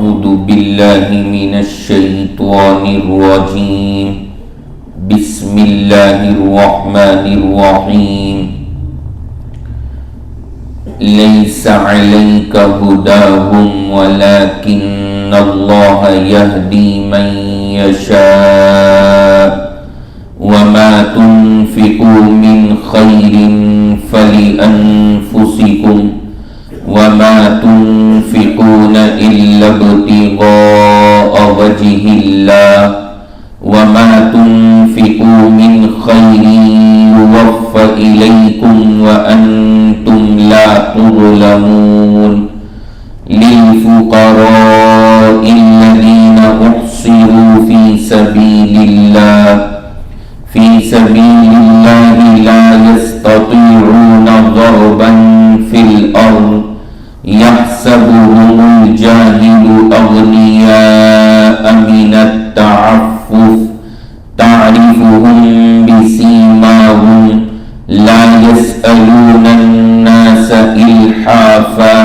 أعوذ بالله من الشيطان الرجيم بسم الله الرحمن الرحيم ليس عليك هداهم ولكن الله يهدي من يشاء وما تنفقوا من خير فلأنفسكم وما تنفقون إلا ابتغاء وجه الله وما تنفقوا من خير يوفى إليكم وأنتم لا تظلمون للفقراء الذين أحصروا في سبيل الله لا يستطيعون ضربا في الأرض يحسبهم الجاهل أغنياء من التعفف تعرفهم بسيماهم لا يسألون الناس إلحافا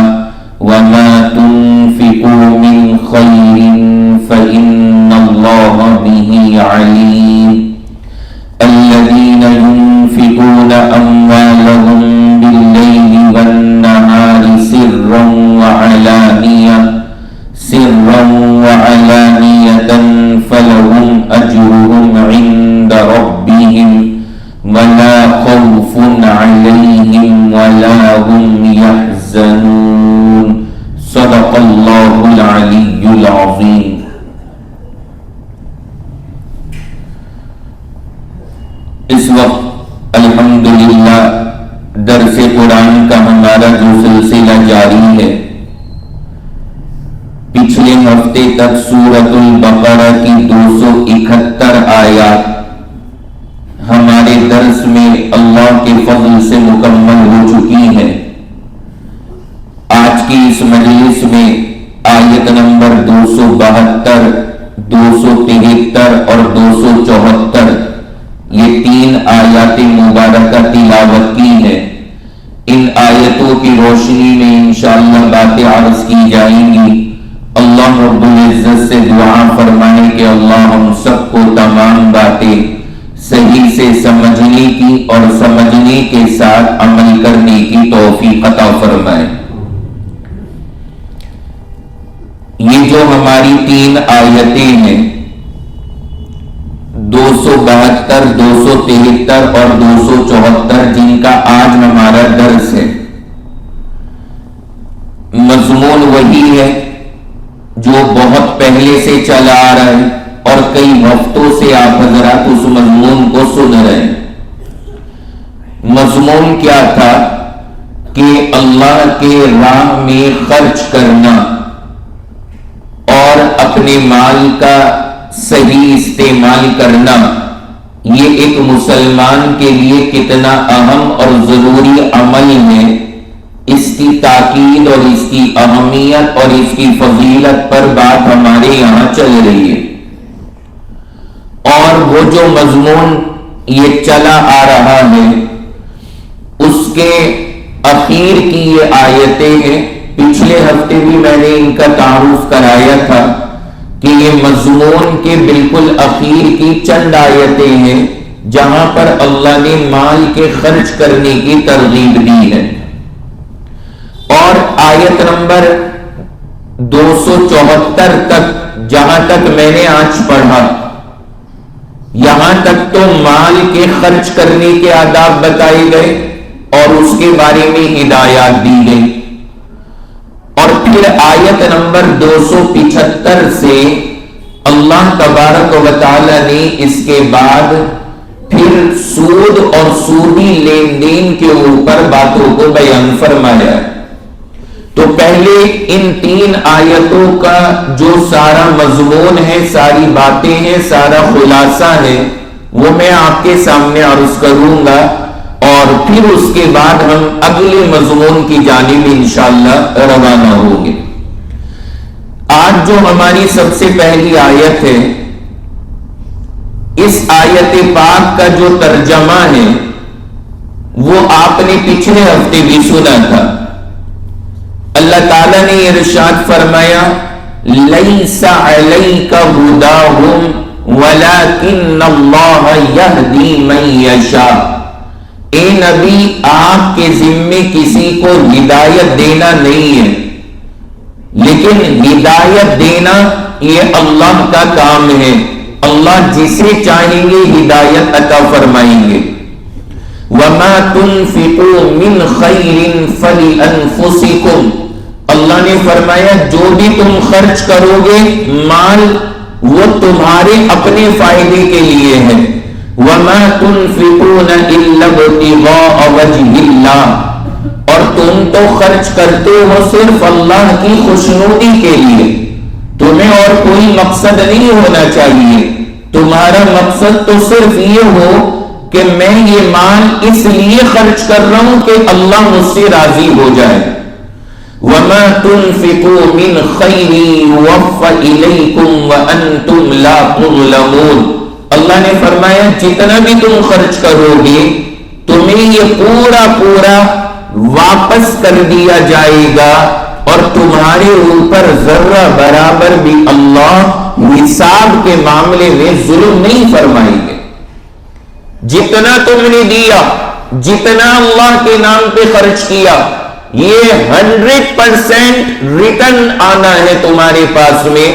وما تنفقوا من خير فإن الله به عليم الذين ينفقون أموالهم بالليل والنهار سرا وعلانية فلهم أجرهم عند ربهم ولا خوف عليهم ولا هم يحزنون صدق الله العلي العظيم. اس وقت الحمدللہ درس قرآن کا ہمارا جو سلسلہ جاری ہے، پچھلے ہفتے تک سورۃ البقرہ کی 271 آیات ہمارے درس میں اللہ کے فضل سے مکمل ہو چکی ہے۔ آج کی اس مجلس میں آیت نمبر 272، 273 اور 274 یہ 3 آیات مبارکہ تلاوت کی ہے۔ ان آیتوں کی روشنی میں انشاءاللہ باتیں عرض کی جائیں گی۔ اللہ رب العزت سے دعا فرمائے کہ اللہ ہم سب کو تمام باتیں صحیح سے سمجھنے کی اور سمجھنے کے ساتھ عمل کرنے کی توفیق عطا فرمائے۔ یہ جو ہماری 3 آیتیں ہیں 272، 273 اور 274 جن کا آج ہمارا درس ہے، مضمون وہی ہے جو بہت پہلے سے چلا آ رہا ہے اور کئی ہفتوں سے آپ حضرات اس مضمون کو سن رہے ہیں۔ مضمون کیا تھا کہ اللہ کے راہ میں خرچ کرنا اور اپنے مال کا صحیح استعمال کرنا یہ ایک مسلمان کے لیے کتنا اہم اور ضروری عمل ہے، اس کی تاکید اور اس کی اہمیت اور اس کی فضیلت پر بات ہمارے یہاں چل رہی ہے۔ اور وہ جو مضمون یہ چلا آ رہا ہے اس کے اخیر کی یہ آیتیں ہیں۔ پچھلے ہفتے بھی میں نے ان کا تعارف کرایا تھا کہ یہ مضمون کے بالکل اخیر کی چند آیتیں ہیں جہاں پر اللہ نے مال کے خرچ کرنے کی ترغیب دی ہے۔ اور آیت نمبر 274 تک جہاں تک میں نے آج پڑھا، یہاں تک تو مال کے خرچ کرنے کے آداب بتائے گئے اور اس کے بارے میں ہدایات دی گئی۔ اور پھر آیت نمبر 275 سے اللہ تبارک و تعالی نے اس کے بعد پھر سود اور سودی لین دین کے اوپر باتوں کو بیان فرمایا۔ تو پہلے ان 3 آیتوں کا جو سارا مضمون ہے، ساری باتیں ہیں، سارا خلاصہ ہے، وہ میں آپ کے سامنے عرض کروں گا اور پھر اس کے بعد ہم اگلے مضمون کی جانب انشاءاللہ روانہ ہوں گے۔ آج جو ہماری سب سے پہلی آیت ہے، اس آیت پاک کا جو ترجمہ ہے وہ آپ نے پچھلے ہفتے بھی سنا تھا۔ اللہ تعالیٰ نے ارشاد فرمایا لیس علیک ھداھم ولکن اللہ یہدی من یشاء، اے نبی آپ کے ذمے کسی کو ہدایت دینا نہیں ہے، لیکن ہدایت دینا یہ اللہ کا کام ہے، اللہ جسے چاہیں گے ہدایت عطا فرمائیں گے۔ وَمَا تُنْفِقُوا مِنْ خَيْرٍ فَلِأَنفُسِكُمْ، اللہ نے فرمایا جو بھی تم خرچ کرو گے مال وہ تمہارے اپنے فائدے کے لیے ہے۔ وَمَا تُنْفِقُونَ إِلَّا ابْتِغَاءَ وَجْهِ اللَّهِ، اور تم تو خرچ کرتے ہو صرف اللہ کی خوشنودی کے لیے، تمہیں اور کوئی مقصد نہیں ہونا چاہیے، تمہارا مقصد تو صرف یہ ہو کہ میں یہ مال اس لیے خرچ کر رہا ہوں کہ اللہ مجھ سے راضی ہو جائے۔ وَمَا تُنْفِقُوا مِنْ خَيْرٍ يُوَفَّ إِلَيْكُمْ وَأَنْتُمْ لَا تُظْلَمُونَ، اللہ نے فرمایا جتنا بھی تم خرچ کرو گے تمہیں یہ پورا پورا واپس کر دیا جائے گا، اور تمہارے اوپر ذرہ برابر بھی اللہ حساب کے معاملے میں ظلم نہیں فرمائیں گے۔ جتنا تم نے دیا، جتنا اللہ کے نام پہ خرچ کیا، یہ 100% ریٹرن آنا ہے تمہارے پاس میں،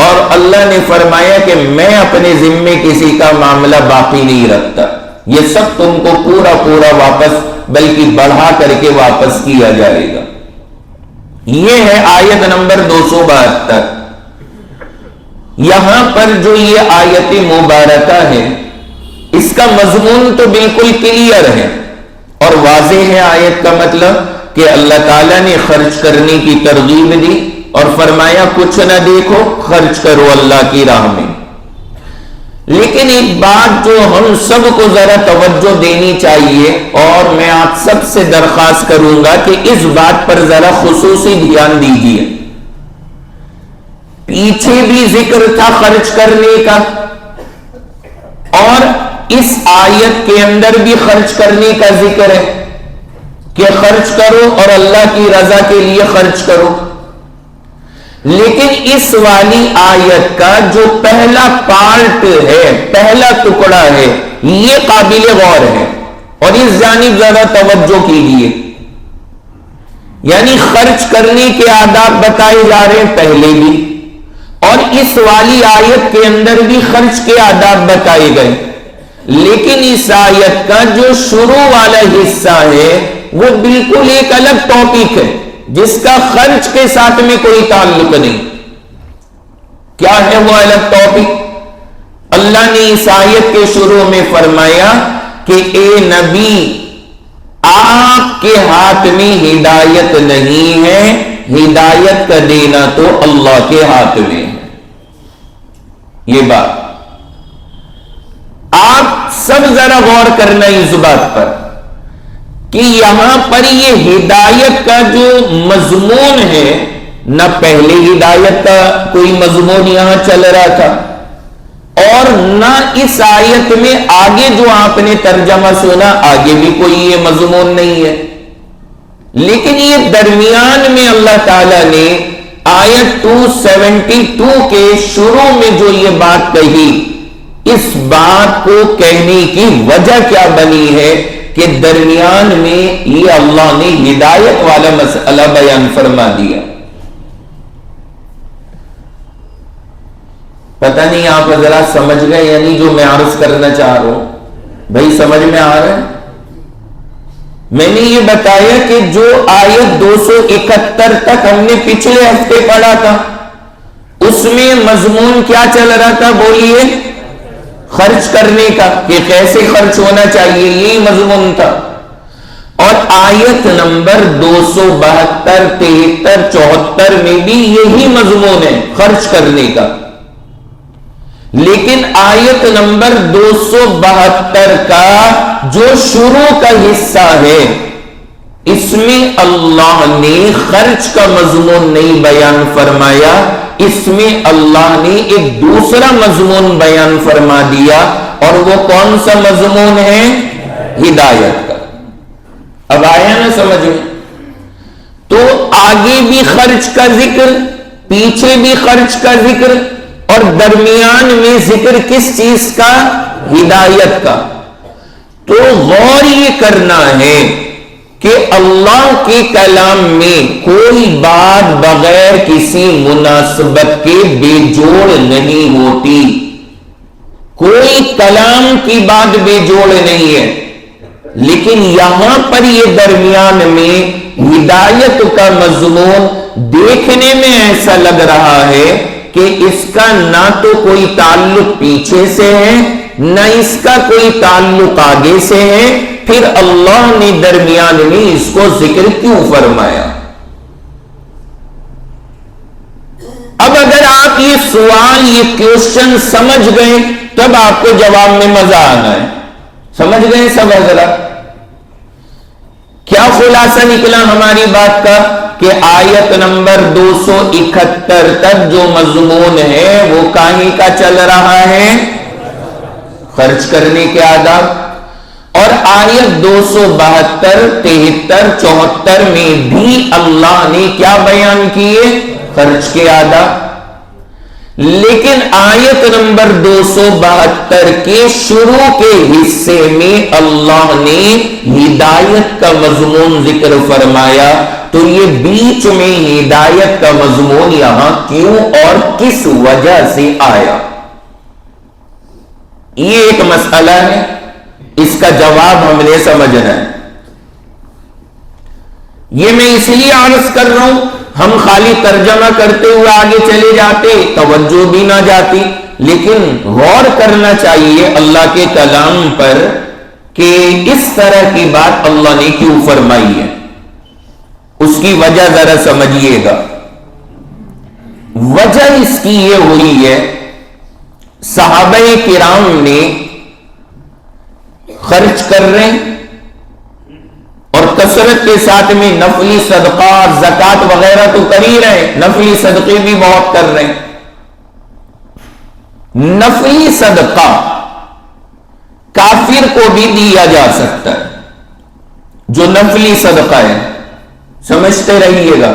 اور اللہ نے فرمایا کہ میں اپنے ذمے کسی کا معاملہ باقی نہیں رکھتا، یہ سب تم کو پورا پورا واپس بلکہ بڑھا کر کے واپس کیا جائے گا۔ یہ ہے آیت نمبر 272۔ یہاں پر جو یہ آیت مبارکہ ہے اس کا مضمون تو بالکل کلیئر ہے اور واضح ہے۔ آیت کا مطلب کہ اللہ تعالیٰ نے خرچ کرنے کی ترغیب دی اور فرمایا کچھ نہ دیکھو، خرچ کرو اللہ کی راہ میں۔ لیکن ایک بات جو ہم سب کو ذرا توجہ دینی چاہیے، اور میں آپ سب سے درخواست کروں گا کہ اس بات پر ذرا خصوصی دھیان دیجیے۔ پیچھے بھی ذکر تھا خرچ کرنے کا، اور اس آیت کے اندر بھی خرچ کرنے کا ذکر ہے کہ خرچ کرو اور اللہ کی رضا کے لیے خرچ کرو۔ لیکن اس والی آیت کا جو پہلا پارٹ ہے، پہلا ٹکڑا ہے، یہ قابل غور ہے، اور اس جانب ذرا توجہ کیجیے۔ یعنی خرچ کرنے کے آداب بتائے جا رہے ہیں پہلے بھی، اور اس والی آیت کے اندر بھی خرچ کے آداب بتائے گئے، لیکن اس آیت کا جو شروع والا حصہ ہے وہ بالکل ایک الگ ٹاپک ہے جس کا خرچ کے ساتھ میں کوئی تعلق نہیں۔ کیا ہے وہ الگ ٹاپک؟ اللہ نے اس آیت کے شروع میں فرمایا کہ اے نبی آپ کے ہاتھ میں ہدایت نہیں ہے، ہدایت کا دینا تو اللہ کے ہاتھ میں ہے۔ یہ بات آپ سب ذرا غور کرنا اس بات پر کہ یہاں پر یہ ہدایت کا جو مضمون ہے، نہ پہلے ہدایت کا کوئی مضمون یہاں چل رہا تھا، اور نہ اس آیت میں آگے جو آپ نے ترجمہ سنا آگے بھی کوئی یہ مضمون نہیں ہے، لیکن یہ درمیان میں اللہ تعالی نے آیت 272 کے شروع میں جو یہ بات کہی، اس بات کو کہنے کی وجہ کیا بنی ہے کہ درمیان میں یہ اللہ نے ہدایت والا مسئلہ بیان فرما دیا۔ پتہ نہیں آپ حضرات سمجھ گئے یعنی جو میں عرض کرنا چاہ رہا ہوں؟ بھائی سمجھ میں آ رہا ہے؟ میں نے یہ بتایا کہ جو آیت 271 تک ہم نے پچھلے ہفتے پڑھا تھا اس میں مضمون کیا چل رہا تھا؟ بولیے، خرچ کرنے کا، کہ کیسے خرچ ہونا چاہیے، یہی مضمون تھا۔ اور آیت نمبر 272، 73، 74 میں بھی یہی مضمون ہے، خرچ کرنے کا۔ لیکن آیت نمبر 272 کا جو شروع کا حصہ ہے اس میں اللہ نے خرچ کا مضمون نہیں بیان فرمایا، اس میں اللہ نے ایک دوسرا مضمون بیان فرما دیا، اور وہ کون سا مضمون ہے؟ ہدایت کا۔ اب آیا نا سمجھ میں؟ تو آگے بھی خرچ کا ذکر پیچھے بھی خرچ کا ذکر اور درمیان میں ذکر کس چیز کا؟ ہدایت کا. تو غور یہ کرنا ہے کہ اللہ کے کلام میں کوئی بات بغیر کسی مناسبت کے بے جوڑ نہیں ہوتی. کوئی کلام کی بات بے جوڑ نہیں ہے، لیکن یہاں پر یہ درمیان میں ہدایت کا مضمون دیکھنے میں ایسا لگ رہا ہے کہ اس کا نہ تو کوئی تعلق پیچھے سے ہے نہ اس کا کوئی تعلق آگے سے ہے، پھر اللہ نے درمیان میں اس کو ذکر کیوں فرمایا؟ اب اگر آپ یہ سوال، یہ کوشچن سمجھ گئے تب آپ کو جواب میں مزہ آنا ہے. سمجھ گئے سب حضرات؟ کیا خلاصہ نکلا ہماری بات کا؟ کہ آیت نمبر 271 تک جو مضمون ہے وہ کہیں کا چل رہا ہے؟ خرچ کرنے کے آداب. اور آیت 272 73 74 میں بھی اللہ نے کیا بیان کیے؟ خرچ کے آداب. لیکن آیت نمبر 272 کے شروع کے حصے میں اللہ نے ہدایت کا مضمون ذکر فرمایا. تو یہ بیچ میں ہدایت کا مضمون یہاں کیوں اور کس وجہ سے آیا؟ یہ ایک مسئلہ ہے، اس کا جواب ہم نے سمجھنا ہے. یہ میں اس لیے عرض کر رہا ہوں، ہم خالی ترجمہ کرتے ہوئے آگے چلے جاتے، توجہ بھی نہ جاتی. لیکن غور کرنا چاہیے اللہ کے کلام پر کہ اس طرح کی بات اللہ نے کیوں فرمائی ہے. اس کی وجہ ذرا سمجھیے گا. وجہ اس کی یہ ہوئی ہے، صحابہ کرام نے خرچ کر رہے ہیں اور کثرت کے ساتھ میں نفلی صدقہ اور زکات وغیرہ تو کر ہی رہے، نفلی صدقے بھی بہت کر رہے ہیں. نفلی صدقہ کافر کو بھی دیا جا سکتا ہے. جو نفلی صدقہ ہے سمجھتے رہیے گا،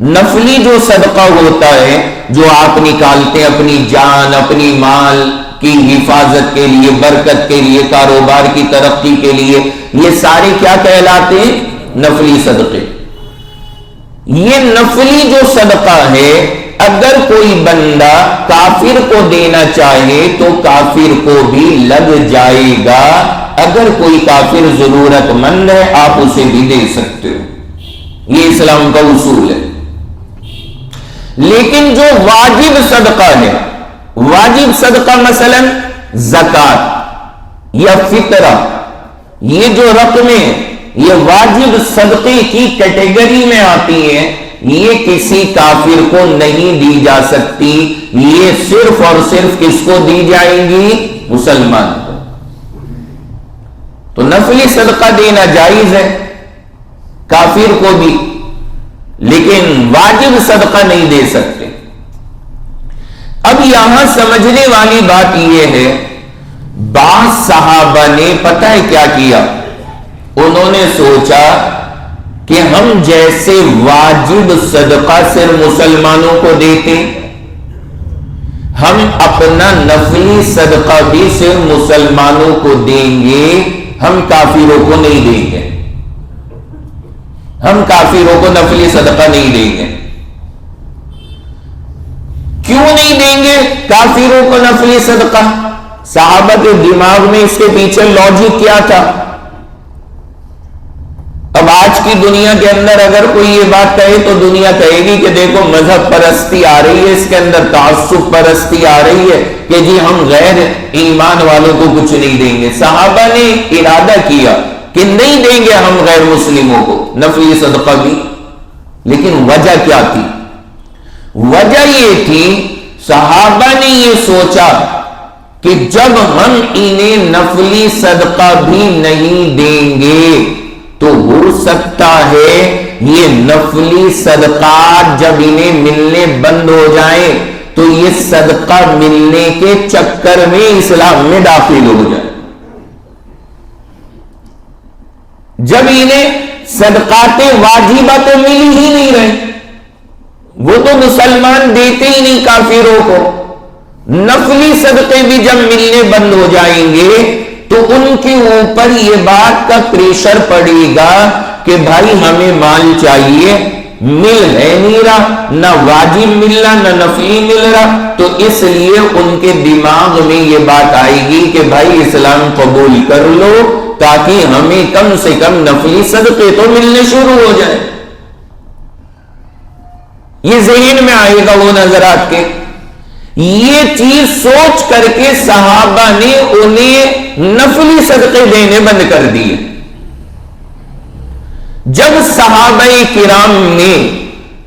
نفلی جو صدقہ ہوتا ہے جو آپ نکالتے ہیں اپنی جان اپنی مال کی حفاظت کے لیے، برکت کے لیے، کاروبار کی ترقی کے لیے، یہ سارے کیا کہلاتے ہیں؟ نفلی صدقے. یہ نفلی جو صدقہ ہے اگر کوئی بندہ کافر کو دینا چاہے تو کافر کو بھی لگ جائے گا. اگر کوئی کافر ضرورت مند ہے آپ اسے بھی دے سکتے ہو، یہ اسلام کا اصول ہے. لیکن جو واجب صدقہ ہے، واجب صدقہ مثلا زکات یا فطرہ، یہ جو رقمیں یہ واجب صدقے کی کیٹیگری میں آتی ہیں، یہ کسی کافر کو نہیں دی جا سکتی. یہ صرف اور صرف کس کو دی جائیں گی؟ مسلمان کو. تو نفلی صدقہ دینا جائز ہے کافر کو بھی، لیکن واجب صدقہ نہیں دے سکتے. اب یہاں سمجھنے والی بات یہ ہے، بعض صحابہ نے پتہ ہے کیا کیا؟ انہوں نے سوچا کہ ہم جیسے واجب صدقہ صرف مسلمانوں کو دیتے، ہم اپنا نفلی صدقہ بھی صرف مسلمانوں کو دیں گے، ہم کافروں کو نہیں دیں گے. ہم کافروں کو نفلی صدقہ نہیں دیں گے. کیوں نہیں دیں گے کافروں کو نفلی صدقہ؟ صحابہ کے دماغ میں اس کے پیچھے لاجک کیا تھا؟ اب آج کی دنیا کے اندر اگر کوئی یہ بات کہے تو دنیا کہے گی کہ دیکھو مذہب پرستی آ رہی ہے، اس کے اندر تعصب پرستی آ رہی ہے کہ جی ہم غیر ایمان والوں کو کچھ نہیں دیں گے. صحابہ نے ارادہ کیا کہ نہیں دیں گے ہم غیر مسلموں کو نفلی صدقہ بھی. لیکن وجہ کیا تھی؟ وجہ یہ تھی صحابہ نے یہ سوچا کہ جب ہم انہیں نفلی صدقہ بھی نہیں دیں گے تو ہو سکتا ہے یہ نفلی صدقات جب انہیں ملنے بند ہو جائیں تو یہ صدقہ ملنے کے چکر میں اسلام میں داخل ہو جائے. جب انہیں صدقات واجبہ تو مل ہی نہیں رہے، وہ تو مسلمان دیتے ہی نہیں کافروں کو. نفلی صدقے بھی جب ملنے بند ہو جائیں گے تو ان کے اوپر یہ بات کا پریشر پڑے گا کہ بھائی ہمیں مال چاہیے, مل ہے نہیں رہا, نہ واجب مل رہا نہ نفلی مل رہا, تو اس لیے ان کے دماغ میں یہ بات آئے گی کہ بھائی اسلام قبول کر لو تاکہ ہمیں کم سے کم نفلی صدقے تو ملنے شروع ہو جائے. یہ ذہن میں آئے گا وہ نظرات کے. یہ چیز سوچ کر کے صحابہ نے انہیں نفلی صدقے دینے بند کر دیے. جب صحابہ کرام نے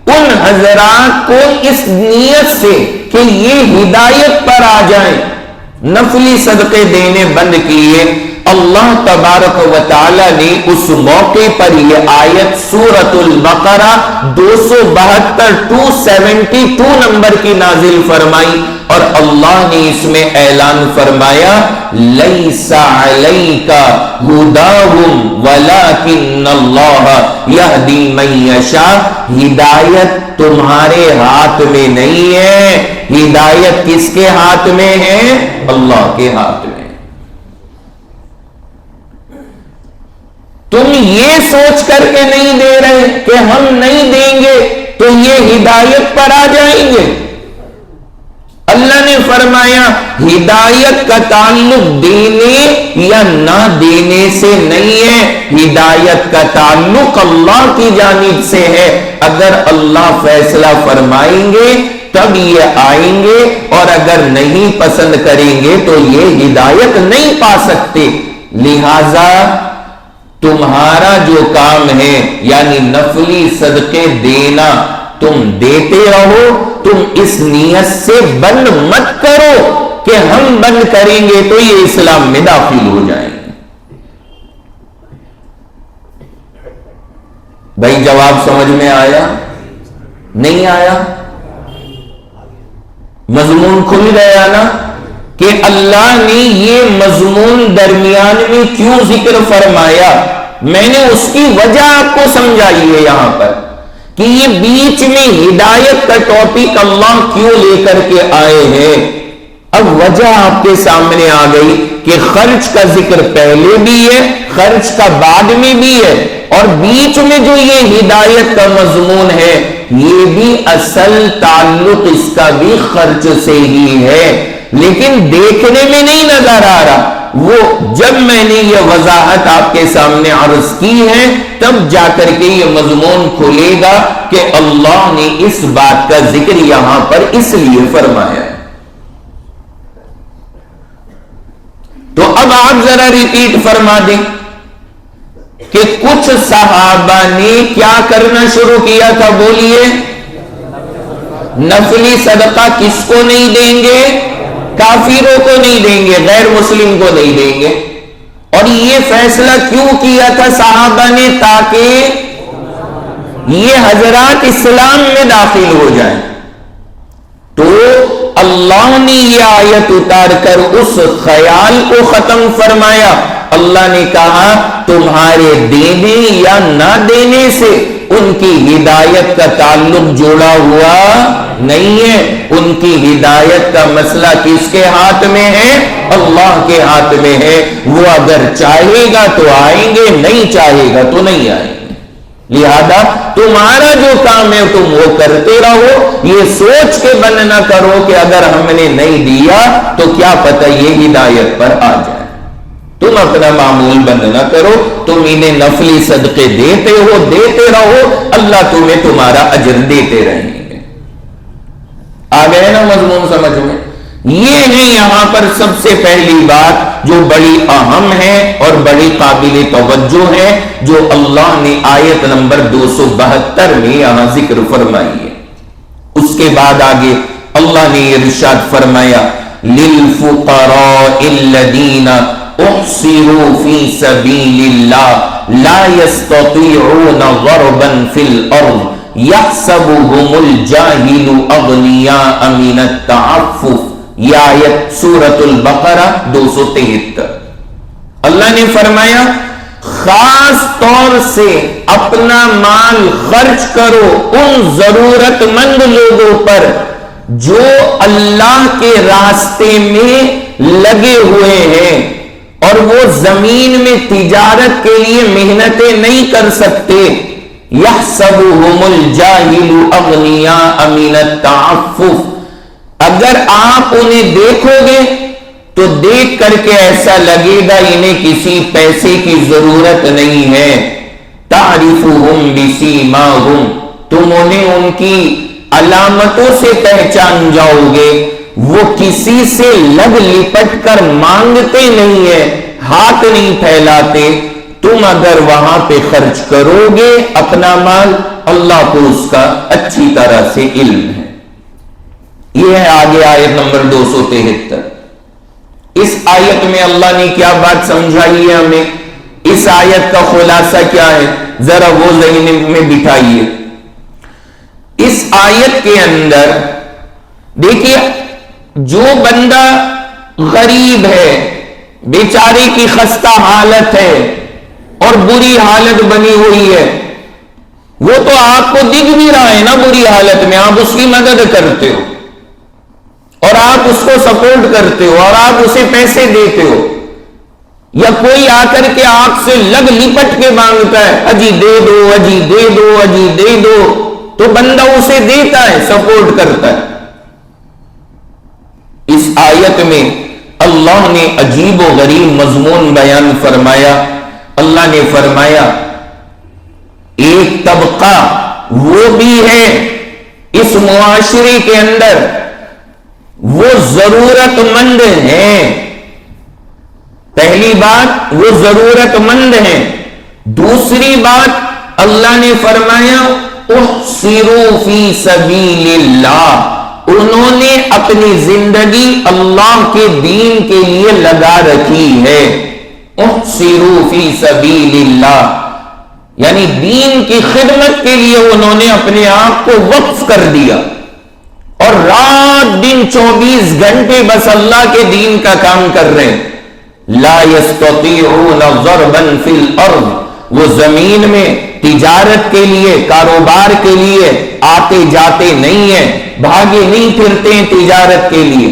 ان حضرات کو اس نیت سے کہ یہ ہدایت پر آ جائیں نفلی صدقے دینے بند کیے, اللہ تبارک و تعالی نے اس موقع پر یہ آیت سورۃ البقرہ 272 نمبر کی نازل فرمائی, اور اللہ نے اس میں اعلان فرمایا لیس علیک ھداھم ولکن اللہ یہدی من یشاء. ہدایت تمہارے ہاتھ میں نہیں ہے, ہدایت کس کے ہاتھ میں ہے؟ اللہ کے ہاتھ میں. تم یہ سوچ کر کے نہیں دے رہے کہ ہم نہیں دیں گے تو یہ ہدایت پر آ جائیں گے. اللہ نے فرمایا ہدایت کا تعلق دینے یا نہ دینے سے نہیں ہے, ہدایت کا تعلق اللہ کی جانب سے ہے. اگر اللہ فیصلہ فرمائیں گے تب یہ آئیں گے, اور اگر نہیں پسند کریں گے تو یہ ہدایت نہیں پا سکتے. لہذا تمہارا جو کام ہے یعنی نفلی صدقے دینا تم دیتے رہو, تم اس نیت سے بند مت کرو کہ ہم بند کریں گے تو یہ اسلام میں داخل ہو جائیں گے. بھائی جواب سمجھ میں آیا نہیں آیا؟ مضمون کھل گیا نا کہ اللہ نے یہ مضمون درمیان میں کیوں ذکر فرمایا. میں نے اس کی وجہ آپ کو سمجھائی ہے یہاں پر کہ یہ بیچ میں ہدایت کا ٹاپک اللہ کیوں لے کر کے آئے ہیں. اب وجہ آپ کے سامنے آ گئی کہ خرچ کا ذکر پہلے بھی ہے, خرچ کا بعد میں بھی ہے, اور بیچ میں جو یہ ہدایت کا مضمون ہے یہ بھی اصل تعلق اس کا بھی خرچ سے ہی ہے, لیکن دیکھنے میں نہیں نظر آ رہا. وہ جب میں نے یہ وضاحت آپ کے سامنے عرض کی ہے تب جا کر کے یہ مضمون کھلے گا کہ اللہ نے اس بات کا ذکر یہاں پر اس لیے فرمایا. تو اب آپ ذرا ریپیٹ فرما دیں کہ کچھ صحابہ نے کیا کرنا شروع کیا تھا, بولیے. نفلی صدقہ کس کو نہیں دیں گے؟ کافروں کو نہیں دیں گے, غیر مسلم کو نہیں دیں گے. اور یہ فیصلہ کیوں کیا تھا صحابہ نے؟ تاکہ یہ حضرات اسلام میں داخل ہو جائیں. تو اللہ نے یہ آیت اتار کر اس خیال کو ختم فرمایا. اللہ نے کہا تمہارے دینے یا نہ دینے سے ان کی ہدایت کا تعلق جوڑا ہوا نہیں ہے. ان کی ہدایت کا مسئلہ کس کے ہاتھ میں ہے؟ اللہ کے ہاتھ میں ہے. وہ اگر چاہے گا تو آئیں گے, نہیں چاہے گا تو نہیں آئیں گے. لہذا تمہارا جو کام ہے تم وہ کرتے رہو, یہ سوچ کے بند نہ کرو کہ اگر ہم نے نہیں دیا تو کیا پتہ یہ ہدایت پر آ جائے. تم اپنا معمول بند نہ کرو, تم انہیں نفلی صدقے دیتے ہو, دیتے رہو, اللہ تمہیں تمہارا اجر دیتے رہیں گے. آ گئے نا مضمون سمجھ میں؟ یہ ہے یہاں پر سب سے پہلی بات جو بڑی اہم ہے اور بڑی قابل توجہ ہے, جو اللہ نے آیت نمبر 272 میں یہاں ذکر فرمائی ہے. اس کے بعد آگے اللہ نے ارشاد فرمایا للفقراء الذین احصروا فی سبیل اللہ لا یستطیعون ضربا فی الارض یحسبهم الجاہل اغنیاء من التعفف. یہ آیت سورۃ البقرہ 273. اللہ نے فرمایا خاص طور سے اپنا مال خرچ کرو ان ضرورت مند لوگوں پر جو اللہ کے راستے میں لگے ہوئے ہیں اور وہ زمین میں تجارت کے لیے محنتیں نہیں کر سکتے. یحسبهم الجاہل اغنیاء من التعفف. اگر آپ انہیں دیکھو گے تو دیکھ کر کے ایسا لگے گا انہیں کسی پیسے کی ضرورت نہیں ہے. تعرفهم بسیماہم. تم انہیں ان کی علامتوں سے پہچان جاؤ گے. وہ کسی سے لگ لپٹ کر مانگتے نہیں ہیں, ہاتھ نہیں پھیلاتے. تم اگر وہاں پہ خرچ کرو گے اپنا مال, اللہ کو اس کا اچھی طرح سے علم ہے. یہ ہے آگے آیت نمبر 273. اس آیت میں اللہ نے کیا بات سمجھائی ہے ہمیں؟ اس آیت کا خلاصہ کیا ہے ذرا وہ ذہن میں بٹھائیے. اس آیت کے اندر دیکھیے, جو بندہ غریب ہے, بیچارے کی خستہ حالت ہے اور بری حالت بنی ہوئی ہے, وہ تو آپ کو دکھ بھی رہا ہے نا بری حالت میں, آپ اس کی مدد کرتے ہو اور آپ اس کو سپورٹ کرتے ہو اور آپ اسے پیسے دیتے ہو. یا کوئی آ کر کے آپ سے لگ لپٹ کے مانگتا ہے, اجی دے دو, اجی دے دو, اجی دے دو, تو بندہ اسے دیتا ہے, سپورٹ کرتا ہے. اس آیت میں اللہ نے عجیب و غریب مضمون بیان فرمایا. اللہ نے فرمایا ایک طبقہ وہ بھی ہے اس معاشرے کے اندر وہ ضرورت مند ہیں. پہلی بات وہ ضرورت مند ہیں. دوسری بات اللہ نے فرمایا احصروا فی سبیل اللہ. انہوں نے اپنی زندگی اللہ کے دین کے لیے لگا رکھی ہے. احصروا فی سبیل اللہ یعنی دین کی خدمت کے لیے انہوں نے اپنے آپ کو وقف کر دیا اور رات دن 24 گھنٹے بس اللہ کے دین کا کام کر رہے ہیں. لا یستطیعون ضربا فی الارض. وہ زمین میں تجارت کے لیے, کاروبار کے لیے آتے جاتے نہیں ہیں, بھاگے نہیں پھرتے ہیں تجارت کے لیے.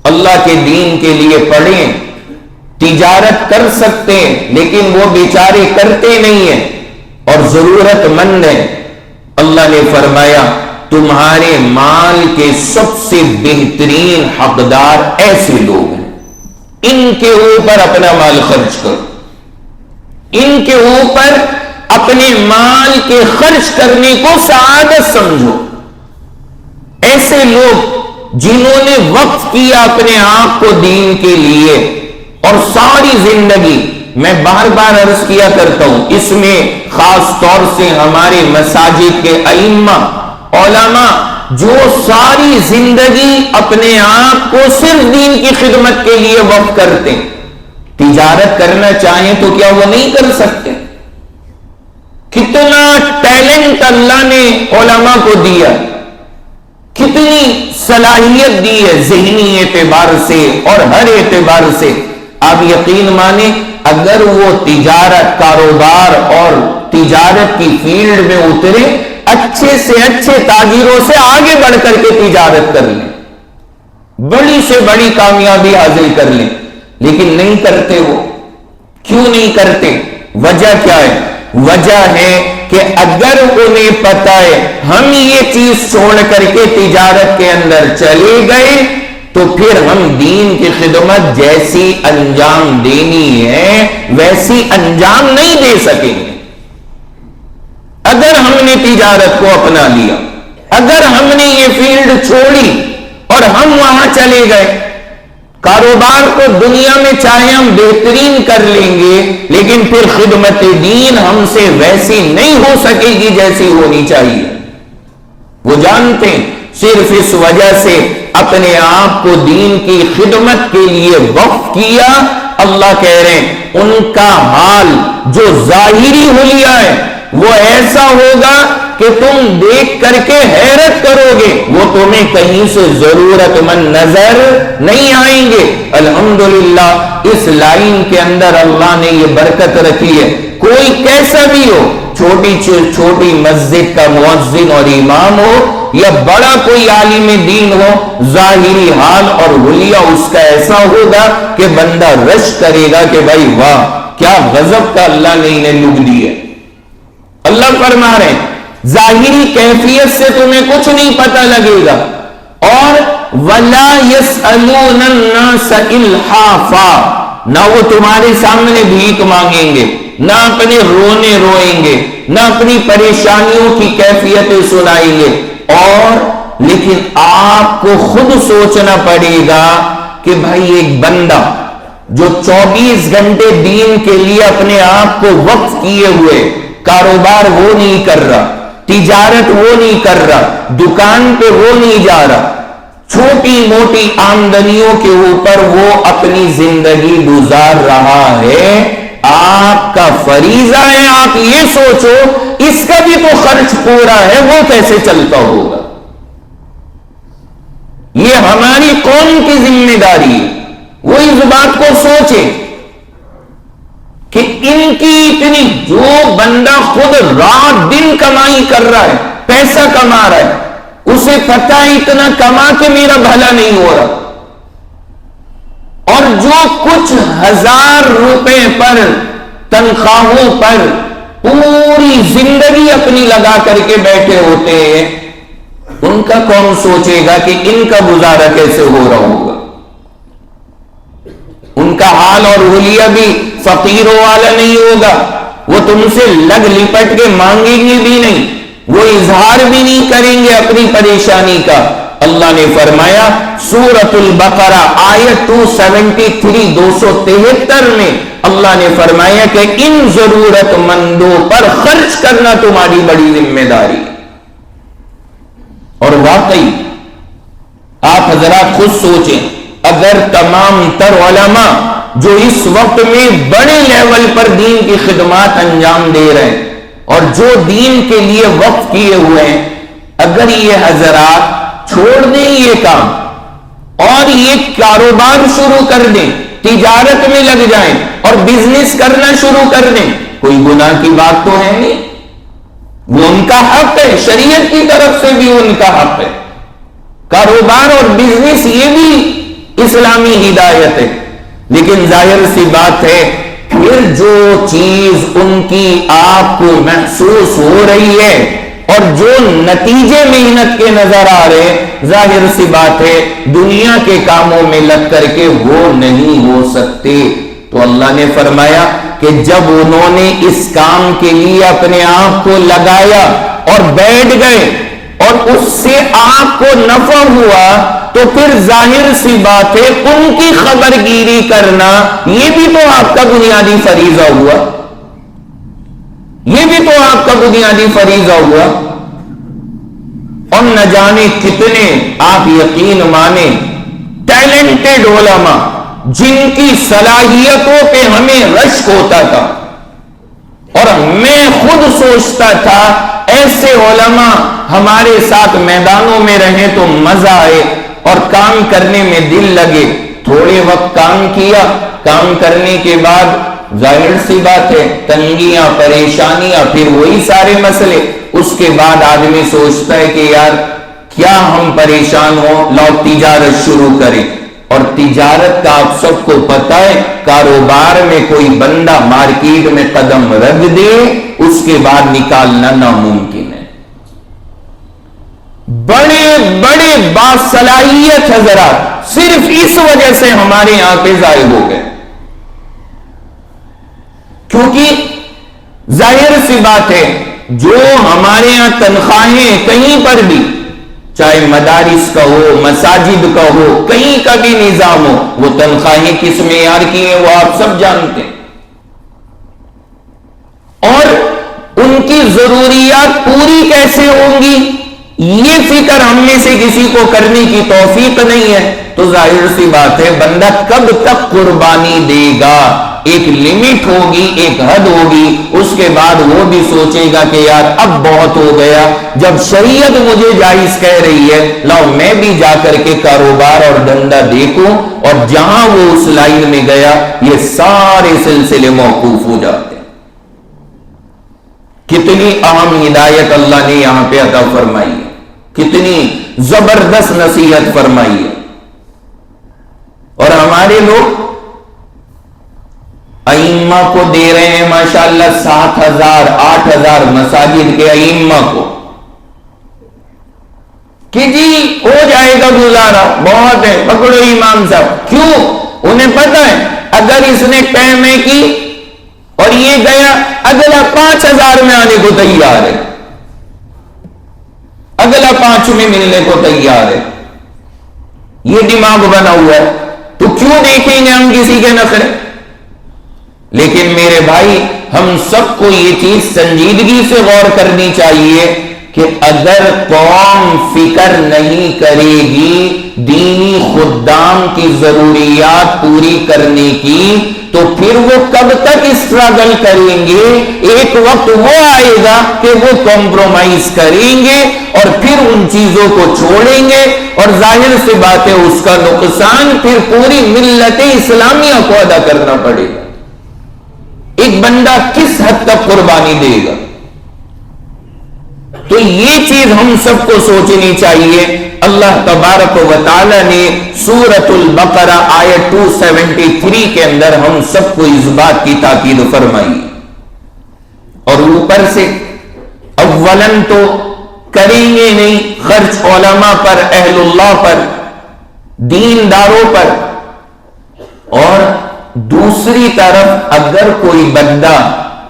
اللہ کے دین کے لیے پڑھیں, تجارت کر سکتے ہیں لیکن وہ بیچارے کرتے نہیں ہیں اور ضرورت مند ہیں. اللہ نے فرمایا تمہارے مال کے سب سے بہترین حقدار ایسے لوگ ہیں, ان کے اوپر اپنا مال خرچ کرو, ان کے اوپر اپنے مال کے خرچ کرنے کو سعادت سمجھو. ایسے لوگ جنہوں نے وقف کیا اپنے آپ کو دین کے لیے اور ساری زندگی, میں بار بار عرض کیا کرتا ہوں, اس میں خاص طور سے ہمارے مساجد کے ائمہ علماء جو ساری زندگی اپنے آپ کو صرف دین کی خدمت کے لیے وقف کرتے, تجارت کرنا چاہیں تو کیا وہ نہیں کر سکتے؟ کتنا ٹیلنٹ اللہ نے علماء کو دیا, کتنی صلاحیت دی ہے ذہنی اعتبار سے اور ہر اعتبار سے. آپ یقین مانیں اگر وہ تجارت, کاروبار اور تجارت کی فیلڈ میں اترے, اچھے سے اچھے تاجروں سے آگے بڑھ کر کے تجارت کر لیں, بڑی سے بڑی کامیابی حاصل کر لیں, لیکن نہیں کرتے. وہ کیوں نہیں کرتے؟ وجہ کیا ہے؟ وجہ ہے کہ اگر انہیں پتا ہے ہم یہ چیز چھوڑ کر کے تجارت کے اندر چلے گئے تو پھر ہم دین کی خدمت جیسی انجام دینی ہے ویسی انجام نہیں دے سکیں گے. اگر ہم نے تجارت کو اپنا لیا, اگر ہم نے یہ فیلڈ چھوڑی اور ہم وہاں چلے گئے, کاروبار کو دنیا میں چاہے ہم بہترین کر لیں گے لیکن پھر خدمت دین ہم سے ویسی نہیں ہو سکے گی جیسی ہونی چاہیے. وہ جانتے ہیں صرف اس وجہ سے اپنے آپ کو دین کی خدمت کے لیے وقف کیا. اللہ کہہ رہے ہیں ان کا حال جو ظاہری حلیہ ہے وہ ایسا ہوگا کہ تم دیکھ کر کے حیرت کرو گے، وہ تمہیں کہیں سے ضرورت مند نظر نہیں آئیں گے۔ الحمدللہ اس لائن کے اندر اللہ نے یہ برکت رکھی ہے، کوئی کیسا بھی ہو، چھوٹی مسجد کا مؤذن اور امام ہو یا بڑا کوئی عالم دین ہو، ظاہری حال اور حلیہ اس کا ایسا ہوگا کہ بندہ رش کرے گا کہ بھائی واہ کیا غضب کا اللہ نے انہیں لک دی ہے۔ اللہ فرما رہے ہیں ظاہری کیفیت سے تمہیں کچھ نہیں پتہ لگے گا، اور وَلَا يَسْأَلُونَ النَّاسَ إِلْحَافًا، نہ وہ تمہارے سامنے بھیک مانگیں گے، نہ اپنے رونے روئیں گے، نہ اپنی پریشانیوں کی کیفیتیں سنائیں گے، اور لیکن آپ کو خود سوچنا پڑے گا کہ بھائی ایک بندہ جو 24 گھنٹے دین کے لیے اپنے آپ کو وقف کیے ہوئے، کاروبار وہ نہیں کر رہا، تجارت وہ نہیں کر رہا، دکان پہ وہ نہیں جا رہا، چھوٹی موٹی آمدنیوں کے اوپر وہ اپنی زندگی گزار رہا ہے، آپ کا فریضہ ہے آپ یہ سوچو اس کا بھی تو خرچ پورا ہے، وہ کیسے چلتا ہوگا؟ یہ ہماری قوم کی ذمہ داری ہے، وہ اس بات کو سوچے کہ ان کی اتنی، جو بندہ خود رات دن کمائی کر رہا ہے، پیسہ کما رہا ہے، اسے پتہ اتنا کما کے میرا بھلا نہیں ہو رہا، اور جو کچھ 1000 روپے پر تنخواہوں پر پوری زندگی اپنی لگا کر کے بیٹھے ہوتے ہیں، ان کا کون سوچے گا کہ ان کا گزارا کیسے ہو رہا ہوگا؟ ان کا حال اور حلیہ بھی فقیروں والا نہیں ہوگا، وہ تم سے لگ لپٹ کے مانگیں گے بھی نہیں، وہ اظہار بھی نہیں کریں گے اپنی پریشانی کا۔ اللہ نے فرمایا سورۃ البقرہ آیت 273 273 میں اللہ نے فرمایا کہ ان ضرورت مندوں پر خرچ کرنا تمہاری بڑی ذمہ داری ہے۔ اور واقعی آپ حضرات خود سوچیں، اگر تمام تر علماء جو اس وقت میں بڑے لیول پر دین کی خدمات انجام دے رہے ہیں اور جو دین کے لیے وقف کیے ہوئے ہیں، اگر یہ حضرات چھوڑ دیں یہ کام اور یہ کاروبار شروع کر دیں، تجارت میں لگ جائیں اور بزنس کرنا شروع کر دیں، کوئی گناہ کی بات تو ہے نہیں، وہ ان کا حق ہے، شریعت کی طرف سے بھی ان کا حق ہے، کاروبار اور بزنس یہ بھی اسلامی ہدایت ہے، لیکن ظاہر سی بات ہے پھر جو چیز ان کی آپ کو محسوس ہو رہی ہے اور جو نتیجے محنت کے نظر آ رہے، ظاہر سی بات ہے دنیا کے کاموں میں لگ کر کے وہ نہیں ہو سکتے۔ تو اللہ نے فرمایا کہ جب انہوں نے اس کام کے لیے اپنے آپ کو لگایا اور بیٹھ گئے اور اس سے آپ کو نفع ہوا، تو پھر ظاہر سی بات ہے ان کی خبر گیری کرنا یہ بھی تو آپ کا بنیادی فریضہ ہوا، یہ بھی تو آپ کا بنیادی فریضہ ہوا۔ اور نہ جانے کتنے آپ یقین مانیں ٹیلنٹڈ علماء جن کی صلاحیتوں پہ ہمیں رشک ہوتا تھا، اور میں خود سوچتا تھا ایسے علماء ہمارے ساتھ میدانوں میں رہیں تو مزہ آئے اور کام کرنے میں دل لگے۔ تھوڑے وقت کام کیا، کام کرنے کے بعد ظاہر سی بات ہے تنگیاں، پریشانیاں، پھر وہی سارے مسئلے۔ اس کے بعد آدمی سوچتا ہے کہ یار کیا ہم پریشان ہوں، لاؤ تجارت شروع کریں۔ اور تجارت کا آپ سب کو پتہ ہے، کاروبار میں کوئی بندہ مارکیٹ میں قدم رکھ دے اس کے بعد نکالنا ناممکن ہے۔ بڑے بڑے باصلاحیت حضرات صرف اس وجہ سے ہمارے یہاں پہ ضائع ہو گئے، کیونکہ ظاہر سی بات ہے جو ہمارے یہاں تنخواہیں کہیں پر بھی، چاہے مدارس کا ہو، مساجد کا ہو، کہیں کا بھی نظام ہو، وہ تنخواہیں کس معیار کی ہیں وہ آپ سب جانتے ہیں، اور ان کی ضروریات پوری کیسے ہوں گی یہ فکر ہم میں سے کسی کو کرنے کی توفیق نہیں ہے۔ تو ظاہر سی بات ہے بندہ کب تک قربانی دے گا؟ ایک لمٹ ہوگی، ایک حد ہوگی، اس کے بعد وہ بھی سوچے گا کہ یار اب بہت ہو گیا، جب شریعت مجھے جائز کہہ رہی ہے لاؤ میں بھی جا کر کے کاروبار اور دھندا دیکھوں، اور جہاں وہ اس لائن میں گیا یہ سارے سلسلے موقوف ہو جاتے ہیں۔ کتنی اہم ہدایت اللہ نے یہاں پہ عطا فرمائی ہے، کتنی زبردست نصیحت فرمائی ہے۔ اور ہمارے لوگ ائمہ کو دے رہے ہیں ماشاءاللہ 7,000 8,000 مساجد کے ائمہ کو کہ جی ہو جائے گا گزارا، بہت ہے، پکڑو امام صاحب۔ کیوں؟ انہیں پتہ ہے اگر اس نے قیمے کی اور یہ گیا اگلا 5,000 میں آنے کو تیار ہے، اگلا 5 میں ملنے کو تیار ہے، یہ دماغ بنا ہوا ہے، تو کیوں دیکھیں گے ہم کسی کے نخرے؟ لیکن میرے بھائی ہم سب کو یہ چیز سنجیدگی سے غور کرنی چاہیے کہ اگر قوم فکر نہیں کرے گی دینی خدام کی ضروریات پوری کرنے کی تو پھر وہ کب تک اسٹرگل کریں گے؟ ایک وقت وہ آئے گا کہ وہ کمپرومائز کریں گے اور پھر ان چیزوں کو چھوڑیں گے، اور ظاہر سی بات ہے اس کا نقصان پھر پوری ملت اسلامیہ کو ادا کرنا پڑے گا۔ ایک بندہ کس حد تک قربانی دے گا؟ تو یہ چیز ہم سب کو سوچنی چاہیے۔ اللہ تبارک و تعالی نے سورۃ البقرہ آیت 273 کے اندر ہم سب کو اس بات کی تاکید فرمائی، اور اوپر سے اولن تو کریں گے نہیں خرچ علماء پر، اہل اللہ پر، دینداروں پر، اور دوسری طرف اگر کوئی بندہ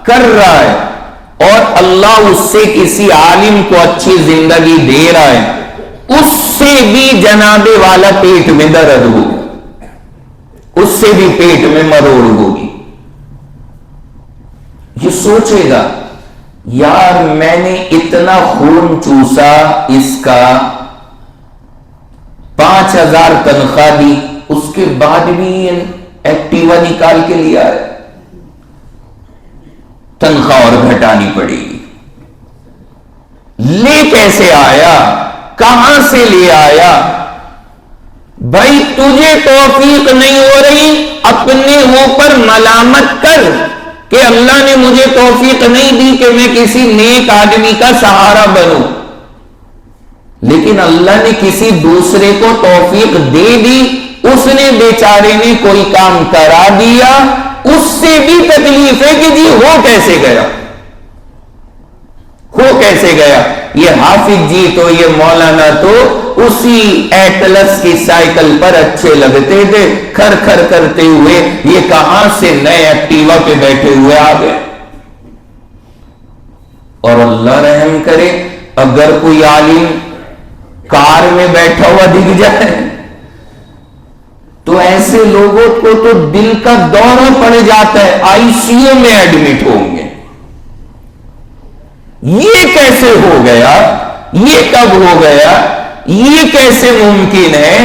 کر رہا ہے اور اللہ اس سے کسی عالم کو اچھی زندگی دے رہا ہے، اس سے بھی جناب والا پیٹ میں درد ہوگا، اس سے بھی پیٹ میں مروڑ ہوگی۔ یہ سوچے گا یار میں نے اتنا خون چوسا، اس کا 5,000 تنخواہ دی، اس کے بعد بھی ایکٹیوا نکال کے لیا ہے، تنخواہ اور گھٹانی پڑے گی۔ لے کیسے آیا؟ کہاں سے لے آیا؟ بھائی تجھے توفیق نہیں ہو رہی، اپنے اوپر ملامت کر کہ اللہ نے مجھے توفیق نہیں دی کہ میں کسی نیک آدمی کا سہارا بنوں، لیکن اللہ نے کسی دوسرے کو توفیق دے دی، اس نے بیچارے نے کوئی کام کرا دیا، اس سے بھی تکلیف ہے کہ جی ہو کیسے گیا، ہو کیسے گیا۔ یہ حافظ جی تو یہ مولانا تو اسی ایٹلس کی سائیکل پر اچھے لگتے تھے، کھر کھر کرتے ہوئے یہ کہاں سے نئے ایکٹیوا پہ بیٹھے ہوئے آ گئے۔ اور اللہ رحم کرے اگر کوئی عالم کار میں بیٹھا ہوا دکھ جائے تو ایسے لوگوں کو تو دل کا دورہ پڑ جاتا ہے، آئی سی یو میں ایڈمٹ ہوں گے۔ یہ کیسے ہو گیا؟ یہ کب ہو گیا؟ یہ کیسے ممکن ہے؟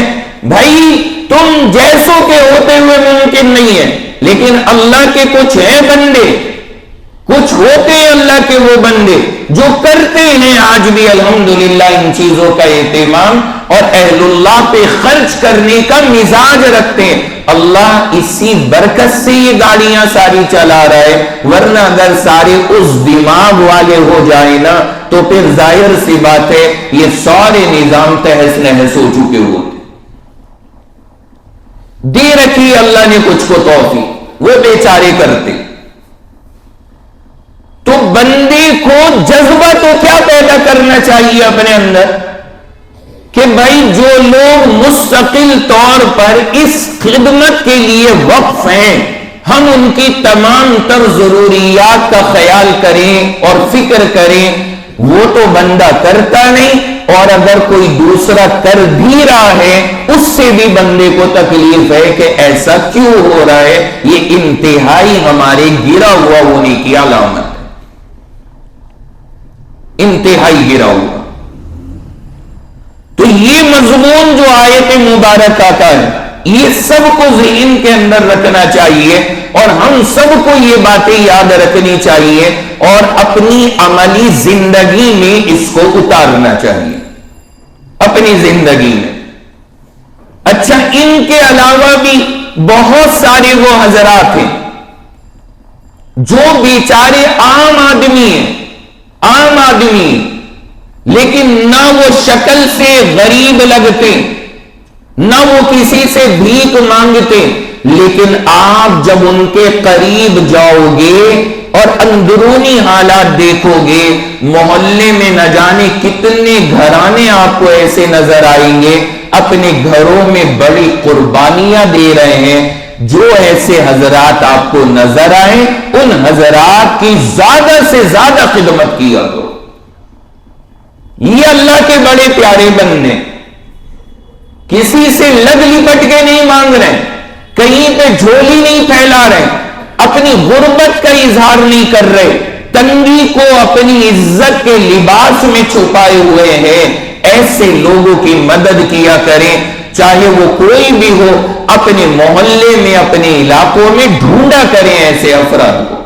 بھائی تم جیسوں کے ہوتے ہوئے ممکن نہیں ہے، لیکن اللہ کے کچھ ہیں بندے، کچھ ہوتے ہیں اللہ کے وہ بندے جو کرتے ہیں آج بھی الحمدللہ ان چیزوں کا اہتمام اور اہل اللہ پہ خرچ کرنے کا مزاج رکھتے ہیں۔ اللہ اسی برکت سے یہ گاڑیاں ساری چلا رہا ہے، ورنہ اگر سارے اس دماغ والے ہو جائیں نا تو پھر ظاہر سی بات ہے یہ سارے نظام تہس نہس ہو چکے ہوتے۔ دے رکھی اللہ نے کچھ کو توفیق، وہ بیچارے کرتے۔ تو بندے کو جذبہ تو کیا پیدا کرنا چاہیے اپنے اندر کہ بھائی جو لوگ مستقل طور پر اس خدمت کے لیے وقف ہیں ہم ان کی تمام تر ضروریات کا خیال کریں اور فکر کریں۔ وہ تو بندہ کرتا نہیں، اور اگر کوئی دوسرا کر بھی رہا ہے اس سے بھی بندے کو تکلیف ہے کہ ایسا کیوں ہو رہا ہے۔ یہ انتہائی ہمارے گرا ہوا ہونے کی علامت ہے، انتہائی گرا ہوا۔ تو یہ مضمون جو آیت مبارکہ کا ہے یہ سب کو ذہن کے اندر رکھنا چاہیے اور ہم سب کو یہ باتیں یاد رکھنی چاہیے اور اپنی عملی زندگی میں اس کو اتارنا چاہیے اپنی زندگی میں. اچھا، ان کے علاوہ بھی بہت سارے وہ حضرات ہیں جو بیچارے عام آدمی ہیں لیکن نہ وہ شکل سے غریب لگتے، نہ وہ کسی سے بھیک مانگتے، لیکن آپ جب ان کے قریب جاؤ گے اور اندرونی حالات دیکھو گے، محلے میں نہ جانے کتنے گھرانے آپ کو ایسے نظر آئیں گے اپنے گھروں میں بڑی قربانیاں دے رہے ہیں. جو ایسے حضرات آپ کو نظر آئیں ان حضرات کی زیادہ سے زیادہ خدمت کیا کرو. یہ اللہ کے بڑے پیارے بندے، کسی سے لگ لپٹ کے نہیں مانگ رہے، کہیں پہ جھولی نہیں پھیلا رہے، اپنی غربت کا اظہار نہیں کر رہے، تنگی کو اپنی عزت کے لباس میں چھپائے ہوئے ہیں. ایسے لوگوں کی مدد کیا کریں، چاہے وہ کوئی بھی ہو، اپنے محلے میں اپنے علاقوں میں ڈھونڈا کریں ایسے افراد کو.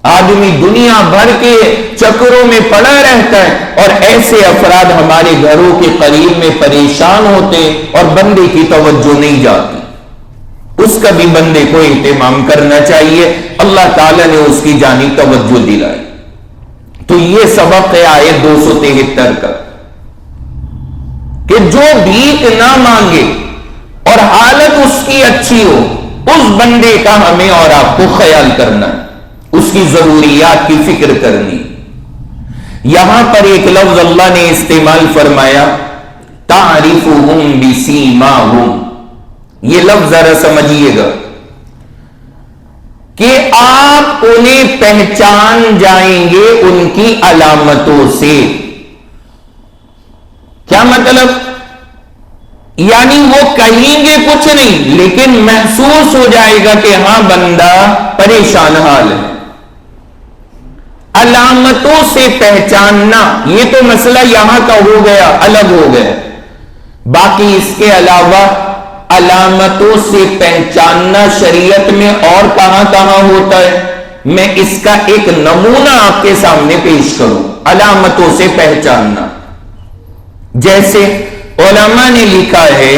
آدمی دنیا بھر کے چکروں میں پڑا رہتا ہے اور ایسے افراد ہمارے گھروں کے قریب میں پریشان ہوتے اور بندے کی توجہ نہیں جاتی. اس کا بھی بندے کو اہتمام کرنا چاہیے. اللہ تعالیٰ نے اس کی جانب توجہ دلائی. تو یہ سبق ہے آیت 273 کا کہ جو بھیک نہ مانگے اور حالت اس کی اچھی ہو، اس بندے کا ہمیں اور آپ کو خیال کرنا ہے، اس کی ضروریات کی فکر کرنی. یہاں پر ایک لفظ اللہ نے استعمال فرمایا، تعرفہم بسیماہم. یہ لفظ ذرا سمجھیے گا کہ آپ انہیں پہچان جائیں گے ان کی علامتوں سے. کیا مطلب؟ یعنی وہ کہیں گے کچھ نہیں لیکن محسوس ہو جائے گا کہ ہاں بندہ پریشان حال ہے. علامتوں سے پہچاننا یہ تو مسئلہ یہاں کا ہو گیا، الگ ہو گیا. باقی اس کے علاوہ علامتوں سے پہچاننا شریعت میں اور کہاں کہاں ہوتا ہے. میں اس کا ایک نمونہ آپ کے سامنے پیش کروں. علامتوں سے پہچاننا، جیسے علماء نے لکھا ہے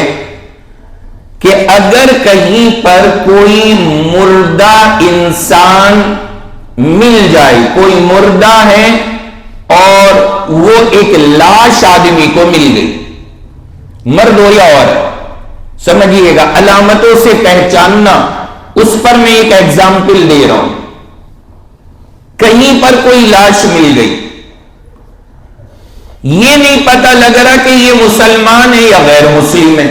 کہ اگر کہیں پر کوئی مردہ انسان مل جائے، کوئی مردہ ہے اور وہ ایک لاش آدمی کو مل گئی، مرد ہو یا عورت، سمجھیے گا علامتوں سے پہچاننا. اس پر میں ایک ایگزامپل دے رہا ہوں. کہیں پر کوئی لاش مل گئی، یہ نہیں پتا لگ رہا کہ یہ مسلمان ہے یا غیر مسلم ہے،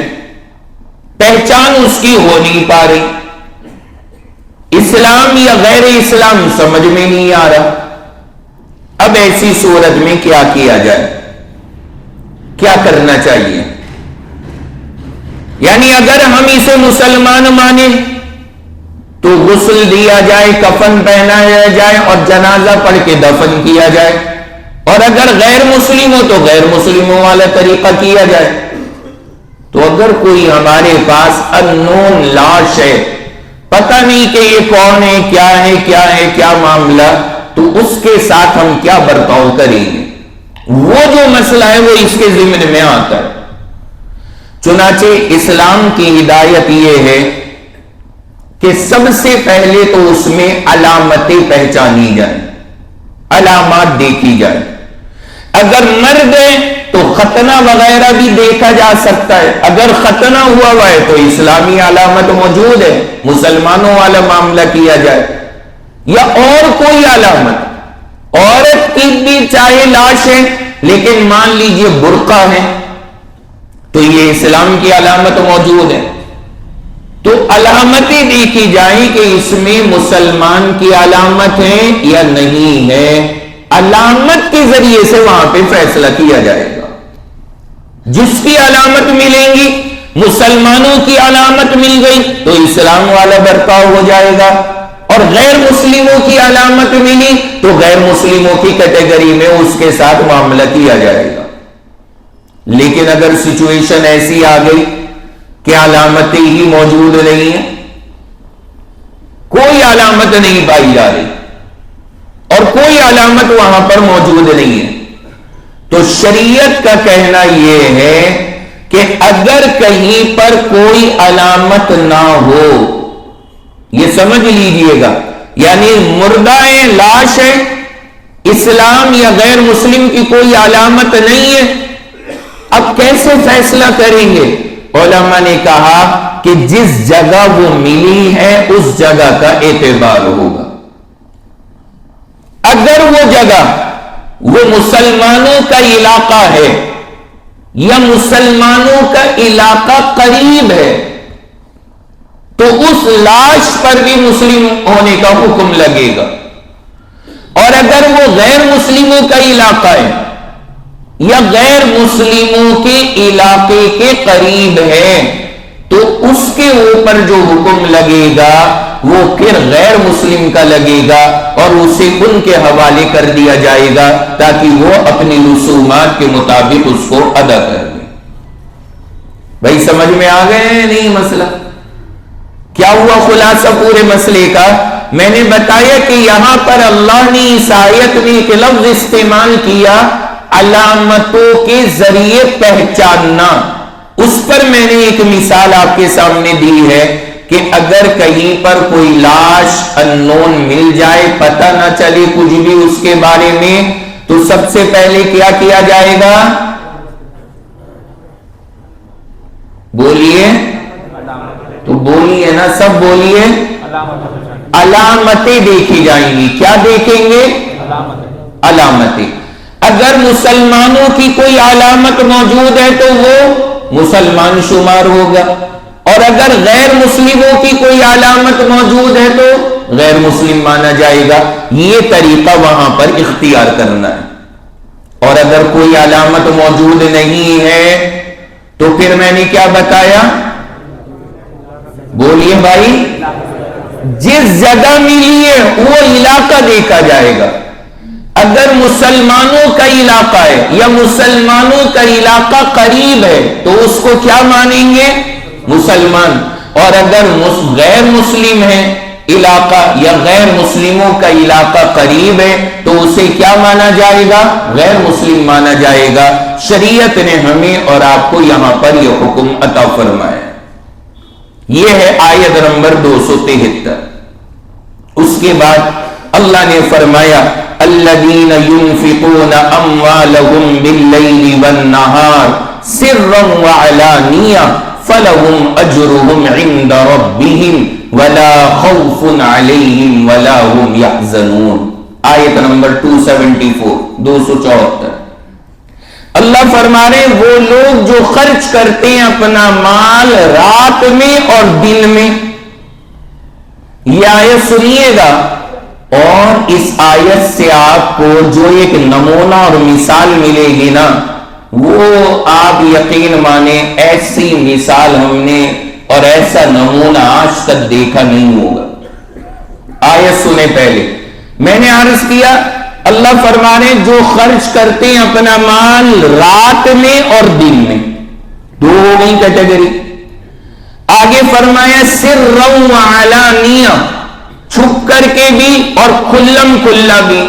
پہچان اس کی ہو نہیں پا رہی، اسلام یا غیر اسلام سمجھ میں نہیں آ رہا. اب ایسی صورت میں کیا کیا جائے، کیا کرنا چاہیے؟ یعنی اگر ہم اسے مسلمان مانیں تو غسل دیا جائے، کفن پہنایا جائے اور جنازہ پڑھ کے دفن کیا جائے، اور اگر غیر مسلم ہو تو غیر مسلموں والا طریقہ کیا جائے. تو اگر کوئی ہمارے پاس اننون لاش ہے، پتہ نہیں کہ یہ کون ہے، کیا معاملہ، تو اس کے ساتھ ہم کیا برتاؤ کریں گے، وہ جو مسئلہ ہے وہ اس کے ضمن میں آتا ہے. چنانچہ اسلام کی ہدایت یہ ہے کہ سب سے پہلے تو اس میں علامتیں پہچانی جائیں، علامات دیکھی جائیں. اگر مرد ہے تو ختنہ وغیرہ بھی دیکھا جا سکتا ہے. اگر ختنہ ہوا ہے تو اسلامی علامت موجود ہے، مسلمانوں والا معاملہ کیا جائے. یا اور کوئی علامت، عورت کی بھی چاہے لاش ہے لیکن مان لیجئے برقع ہے تو یہ اسلام کی علامت موجود ہے. تو علامتیں دیکھی جائیں کہ اس میں مسلمان کی علامت ہے یا نہیں ہے. علامت کے ذریعے سے وہاں پہ فیصلہ کیا جائے گا. جس کی علامت ملیں گی، مسلمانوں کی علامت مل گئی تو اسلام والا برتاؤ ہو جائے گا، اور غیر مسلموں کی علامت ملی تو غیر مسلموں کی کیٹیگری میں اس کے ساتھ معاملہ کیا جائے گا. لیکن اگر سچویشن ایسی آ گئی کہ علامتیں ہی موجود نہیں ہیں، کوئی علامت نہیں پائی جا رہی اور کوئی علامت وہاں پر موجود نہیں ہے، تو شریعت کا کہنا یہ ہے کہ اگر کہیں پر کوئی علامت نہ ہو، یہ سمجھ لیجئے گا، یعنی مردہ لاش ہے، اسلام یا غیر مسلم کی کوئی علامت نہیں ہے، اب کیسے فیصلہ کریں گے؟ علماء نے کہا کہ جس جگہ وہ ملی ہے اس جگہ کا اعتبار ہوگا۔ اگر وہ جگہ وہ مسلمانوں کا علاقہ ہے یا مسلمانوں کا علاقہ قریب ہے تو اس لاش پر بھی مسلم ہونے کا حکم لگے گا، اور اگر وہ غیر مسلموں کا علاقہ ہے یا غیر مسلموں کے علاقے کے قریب ہے تو اس کے اوپر جو حکم لگے گا وہ پھر غیر مسلم کا لگے گا اور اسے ان کے حوالے کر دیا جائے گا تاکہ وہ اپنی رسومات کے مطابق اس کو ادا کر دیں۔ بھائی سمجھ میں آ گئے ہیں نہیں مسئلہ؟ کیا ہوا خلاصہ پورے مسئلے کا؟ میں نے بتایا کہ یہاں پر اللہ نے اس آیت میں ایک لفظ استعمال کیا، علامتوں کے ذریعے پہچاننا۔ اس پر میں نے ایک مثال آپ کے سامنے دی ہے کہ اگر کہیں پر کوئی لاش اننون مل جائے، پتہ نہ چلے کچھ بھی اس کے بارے میں، تو سب سے پہلے کیا کیا جائے گا؟ بولیے تو بولیے نا، سب بولیے، علامتیں دیکھی جائیں گی۔ کیا دیکھیں گے؟ علامتیں۔ اگر مسلمانوں کی کوئی علامت موجود ہے تو وہ مسلمان شمار ہوگا، اور اگر غیر مسلموں کی کوئی علامت موجود ہے تو غیر مسلم مانا جائے گا۔ یہ طریقہ وہاں پر اختیار کرنا ہے۔ اور اگر کوئی علامت موجود نہیں ہے تو پھر میں نے کیا بتایا؟ بولیے بھائی، جس جگہ ملی ہے وہ علاقہ دیکھا جائے گا۔ اگر مسلمانوں کا علاقہ ہے یا مسلمانوں کا علاقہ قریب ہے تو اس کو کیا مانیں گے؟ مسلمان۔ اور اگر غیر مسلم ہے علاقہ یا غیر مسلموں کا علاقہ قریب ہے تو اسے کیا مانا جائے گا؟ غیر مسلم مانا جائے گا۔ شریعت نے ہمیں اور آپ کو یہاں پر یہ حکم عطا فرمایا۔ یہ ہے آیت نمبر 273۔ اس کے بعد اللہ نے فرمایا الذین ينفقون اموالهم باللیل والنہار سرا وعلانیہ فلهم اجرهم عند ربهم ولا خوف علیہم ولا هم يحزنون۔ آیت نمبر 274 274۔ اللہ فرما رہے ہیں وہ لوگ جو خرچ کرتے ہیں اپنا مال رات میں اور دن میں۔ یہ آیت سنیے گا، اور اس آیت سے آپ کو جو ایک نمونہ اور مثال ملے گی نا، وہ آپ یقین مانیں ایسی مثال ہم نے اور ایسا نمونہ آج تک دیکھا نہیں ہوگا۔ آیت سنے پہلے میں نے عرض کیا، اللہ فرما رہے ہیں جو خرچ کرتے ہیں اپنا مال رات میں اور دن میں، دو ہو گئی کیٹیگری۔ آگے فرمایا سرا وعلانیہ، چھپ کر کے بھی اور کھلم کھلا بھی۔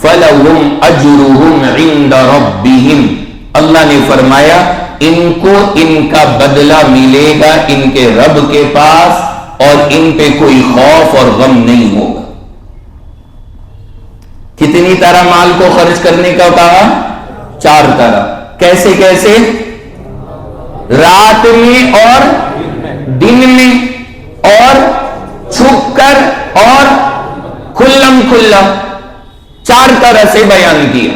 فَلَهُمْ أَجْرُهُمْ عِنْدَ رَبِّهِمْ، اللہ نے فرمایا ان کو ان کا بدلہ ملے گا ان کے رب کے پاس، اور ان پہ کوئی خوف اور غم نہیں ہوگا۔ کتنی طرح مال کو خرچ کرنے کا کہا؟ 4 طرح۔ کیسے کیسے؟ رات میں اور دن میں، اور چھپ کر اور کھلم کھلا، 4 طرح سے بیان کیا۔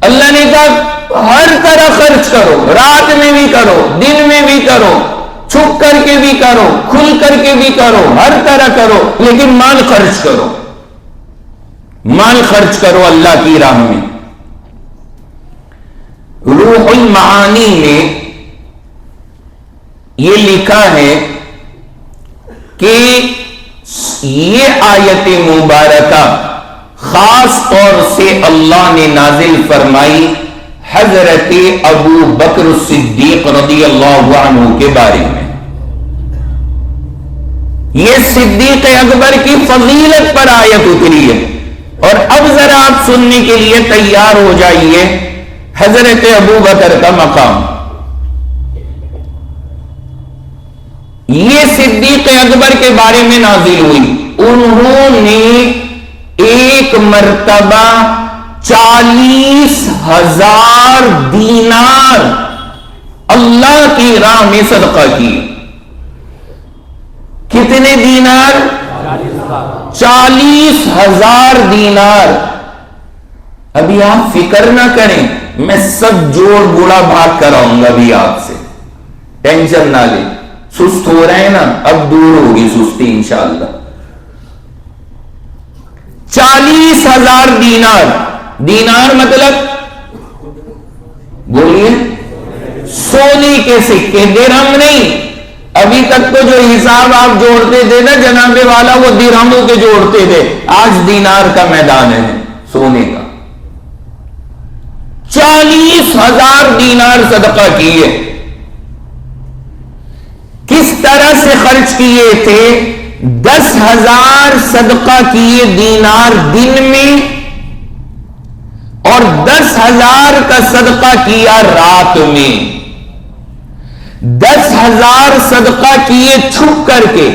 اللہ نے کہا ہر طرح خرچ کرو، رات میں بھی کرو، دن میں بھی کرو، چھپ کر کے بھی کرو، کھل کر کے بھی کرو، ہر طرح کرو، لیکن مال خرچ کرو، مال خرچ کرو اللہ کی راہ میں۔ روح المعانی میں یہ لکھا ہے کہ یہ آیت مبارکہ خاص طور سے اللہ نے نازل فرمائی حضرت ابو بکر صدیق رضی اللہ عنہ کے بارے میں. یہ صدیق اکبر کی فضیلت پر آیت اتری ہے. اور اب ذرا آپ سننے کے لیے تیار ہو جائیے حضرت ابو بکر کا مقام. یہ صدیق اکبر کے بارے میں نازل ہوئی. انہوں نے ایک مرتبہ 40,000 دینار اللہ کی راہ میں صدقہ کی. کتنے دینار؟ 40,000 دینار. ابھی آپ فکر نہ کریں، میں سب جوڑ بوڑا بھاگ کر آؤں گا ابھی آپ سے، ٹینشن نہ لیں. سست ہو رہے ہیں نا، اب دور ہوگی سستی انشاءاللہ. 40,000 دینار. دینار مطلب بولیے، سونے کے سکے، درہم نہیں. ابھی تک تو جو حساب آپ جوڑتے تھے نا جناب والا، وہ درہموں کے جوڑتے تھے. آج دینار کا میدان ہے، سونے کا. 40,000 دینار صدقہ کیے. کس طرح سے خرچ کیے تھے؟ 10,000 صدقہ کیے دینار دن میں، اور 10,000 کا صدقہ کیا رات میں. 10,000 صدقہ کیے چھپ کر کے،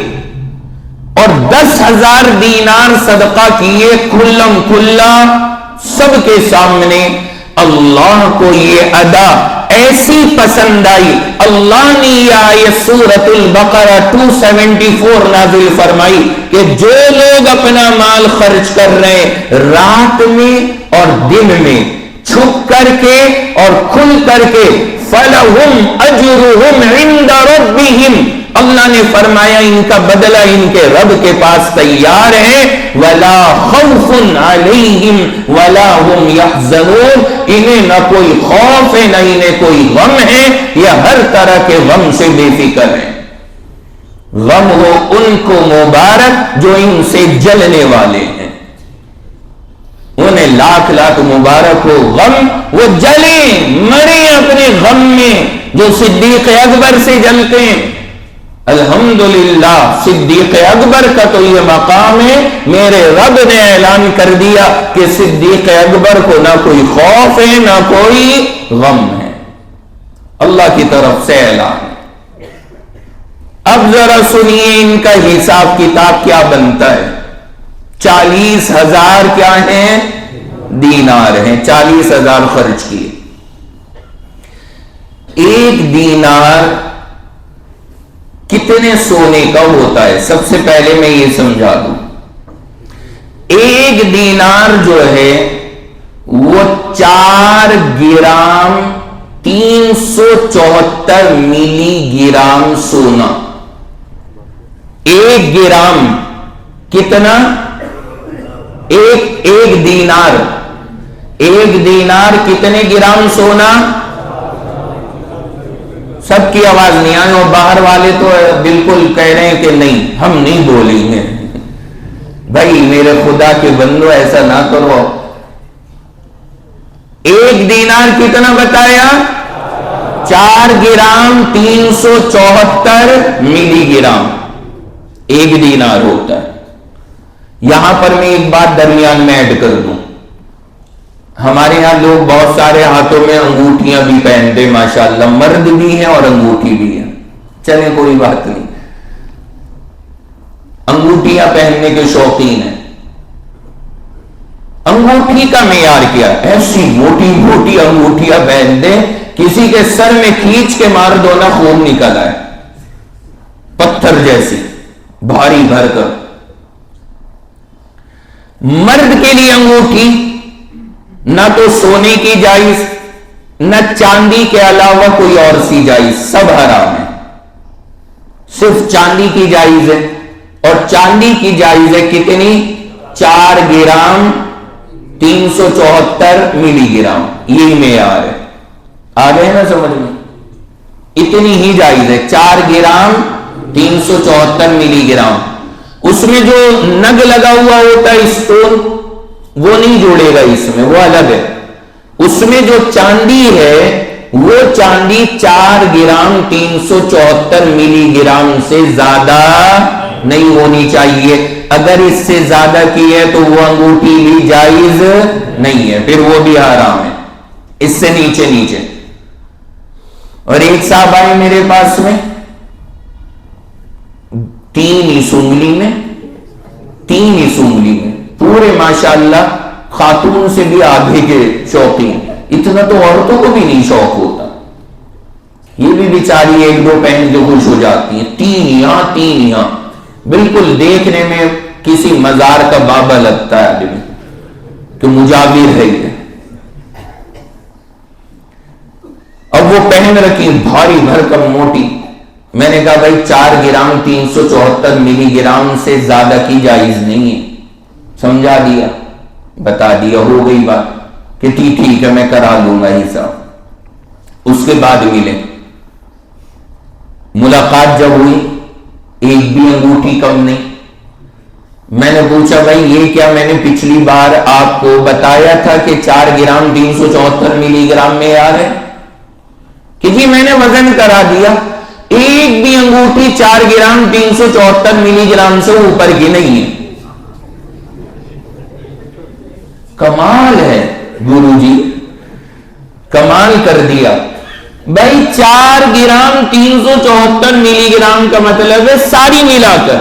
اور 10,000 دینار صدقہ کیے کھلم کھلا سب کے سامنے. اللہ کو یہ ادا ایسی پسند آئی، اللہ نے یہ آیت سورۃ البقرہ 274 نازل فرمائی کہ جو لوگ اپنا مال خرچ کر رہے ہیں رات میں اور دن میں، چھپ کر کے اور کھل کر کے، فَلَهُمْ أَجْرُهُمْ عِنْدَ رَبِّهِمْ، اللہ نے فرمایا ان کا بدلہ ان کے رب کے پاس تیار ہے. وَلَا خَوْفٌ عَلَيْهِمْ وَلَا هُمْ يَحْزَنُونَ، انہیں نہ کوئی خوف ہے نہ انہیں کوئی غم ہے، یا ہر طرح کے غم سے بے فکر ہے. غم ہو ان کو مبارک جو ان سے جلنے والے ہیں، انہیں لاکھ لاکھ مبارک ہو. غم وہ جلیں مریں اپنے غم میں جو صدیق اکبر سے جلتے ہیں. الحمدللہ صدیق اکبر کا تو یہ مقام ہے، میرے رب نے اعلان کر دیا کہ صدیق اکبر کو نہ کوئی خوف ہے نہ کوئی غم ہے. اللہ کی طرف سے اعلان. اب ذرا سنیے ان کا حساب کتاب کیا بنتا ہے. 40,000 کیا ہیں؟ دینار ہیں. 40,000 خرچ کیے. ایک دینار کتنے سونے کا ہوتا ہے؟ سب سے پہلے میں یہ سمجھا دوں. ایک دینار جو ہے وہ 4 گرام 374 ملی گرام سونا. 1 گرام کتنا؟ ایک دینار. 1 دینار کتنے گرام سونا؟ سب کی آواز نہیں آئی، اور باہر والے تو بالکل کہہ رہے ہیں کہ نہیں ہم نہیں بولیں گے. بھائی میرے خدا کے بندو ایسا نہ کرو. 1 دینار کتنا بتایا؟ 4 گرام 374 ملی گرام 1 دینار ہوتا ہے. یہاں پر میں ایک بات درمیان میں ایڈ کر دوں. ہمارے ہاں لوگ بہت سارے ہاتھوں میں انگوٹھیاں بھی پہنتے ماشاءاللہ، مرد بھی ہیں اور انگوٹھی بھی ہے. چلیں کوئی بات نہیں، انگوٹھیاں پہننے کے شوقین ہیں. انگوٹھی کا معیار کیا؟ ایسی موٹی موٹی انگوٹھیاں پہن دیں کسی کے سر میں کھینچ کے مار دو نا خون نکل آئے، پتھر جیسی بھاری بھر کر. مرد کے لیے انگوٹھی نہ تو سونے کی جائز نہ چاندی کے علاوہ کوئی اور سی جائز، سب حرام ہے. صرف چاندی کی جائز ہے، اور چاندی کی جائز ہے کتنی؟ 4 گرام 374 ملی گرام. یہی معیار ہے. آ گئے نا سمجھ میں؟ اتنی ہی جائز ہے، 4 گرام 374 ملی گرام. اس میں جو نگ لگا ہوا ہوتا ہے اسٹون، وہ نہیں جوڑے گا اس میں، وہ الگ ہے. اس میں جو چاندی ہے وہ چاندی 4 گرام 374 ملی گرام سے زیادہ نہیں ہونی چاہیے. اگر اس سے زیادہ کی ہے تو وہ انگوٹھی بھی جائز نہیں ہے, پھر وہ بھی حرام ہے. اس سے نیچے نیچے. اور ایک صاحب آئے میرے پاس میں 3 انگلی میں پورے ماشاءاللہ خاتون سے بھی آگے کے شوقین. اتنا تو عورتوں کو بھی نہیں شوق ہوتا. یہ بھی بیچاری 1-2 پہن کے خوش ہو جاتی ہیں. 3 یہاں بالکل دیکھنے میں کسی مزار کا بابا لگتا ہے آدمی کہ مجاور ہے یہ. اب وہ پہن رکھی بھاری بھرکم موٹی. میں نے کہا بھائی 4 گرام 374 ملی گرام سے زیادہ کی جائز نہیں ہے. سمجھا دیا, بتا دیا, ہو گئی بات کہ ٹھیک ہے میں کرا لوں گا حساب. اس کے بعد ملے, ملاقات جب ہوئی ایک بھی انگوٹھی کم نہیں. میں نے پوچھا بھائی یہ کیا, میں نے پچھلی بار آپ کو بتایا تھا کہ 4 گرام 374 ملی گرام میں آ رہے کہ جی میں نے وزن کرا دیا, ایک بھی انگوٹھی 4 گرام 374 ملی گرام سے اوپر کی نہیں ہے. کمال ہے گرو جی, کمال کر دیا. بھائی 4 گرام 374 ملی گرام کا مطلب ہے ساری ملا کر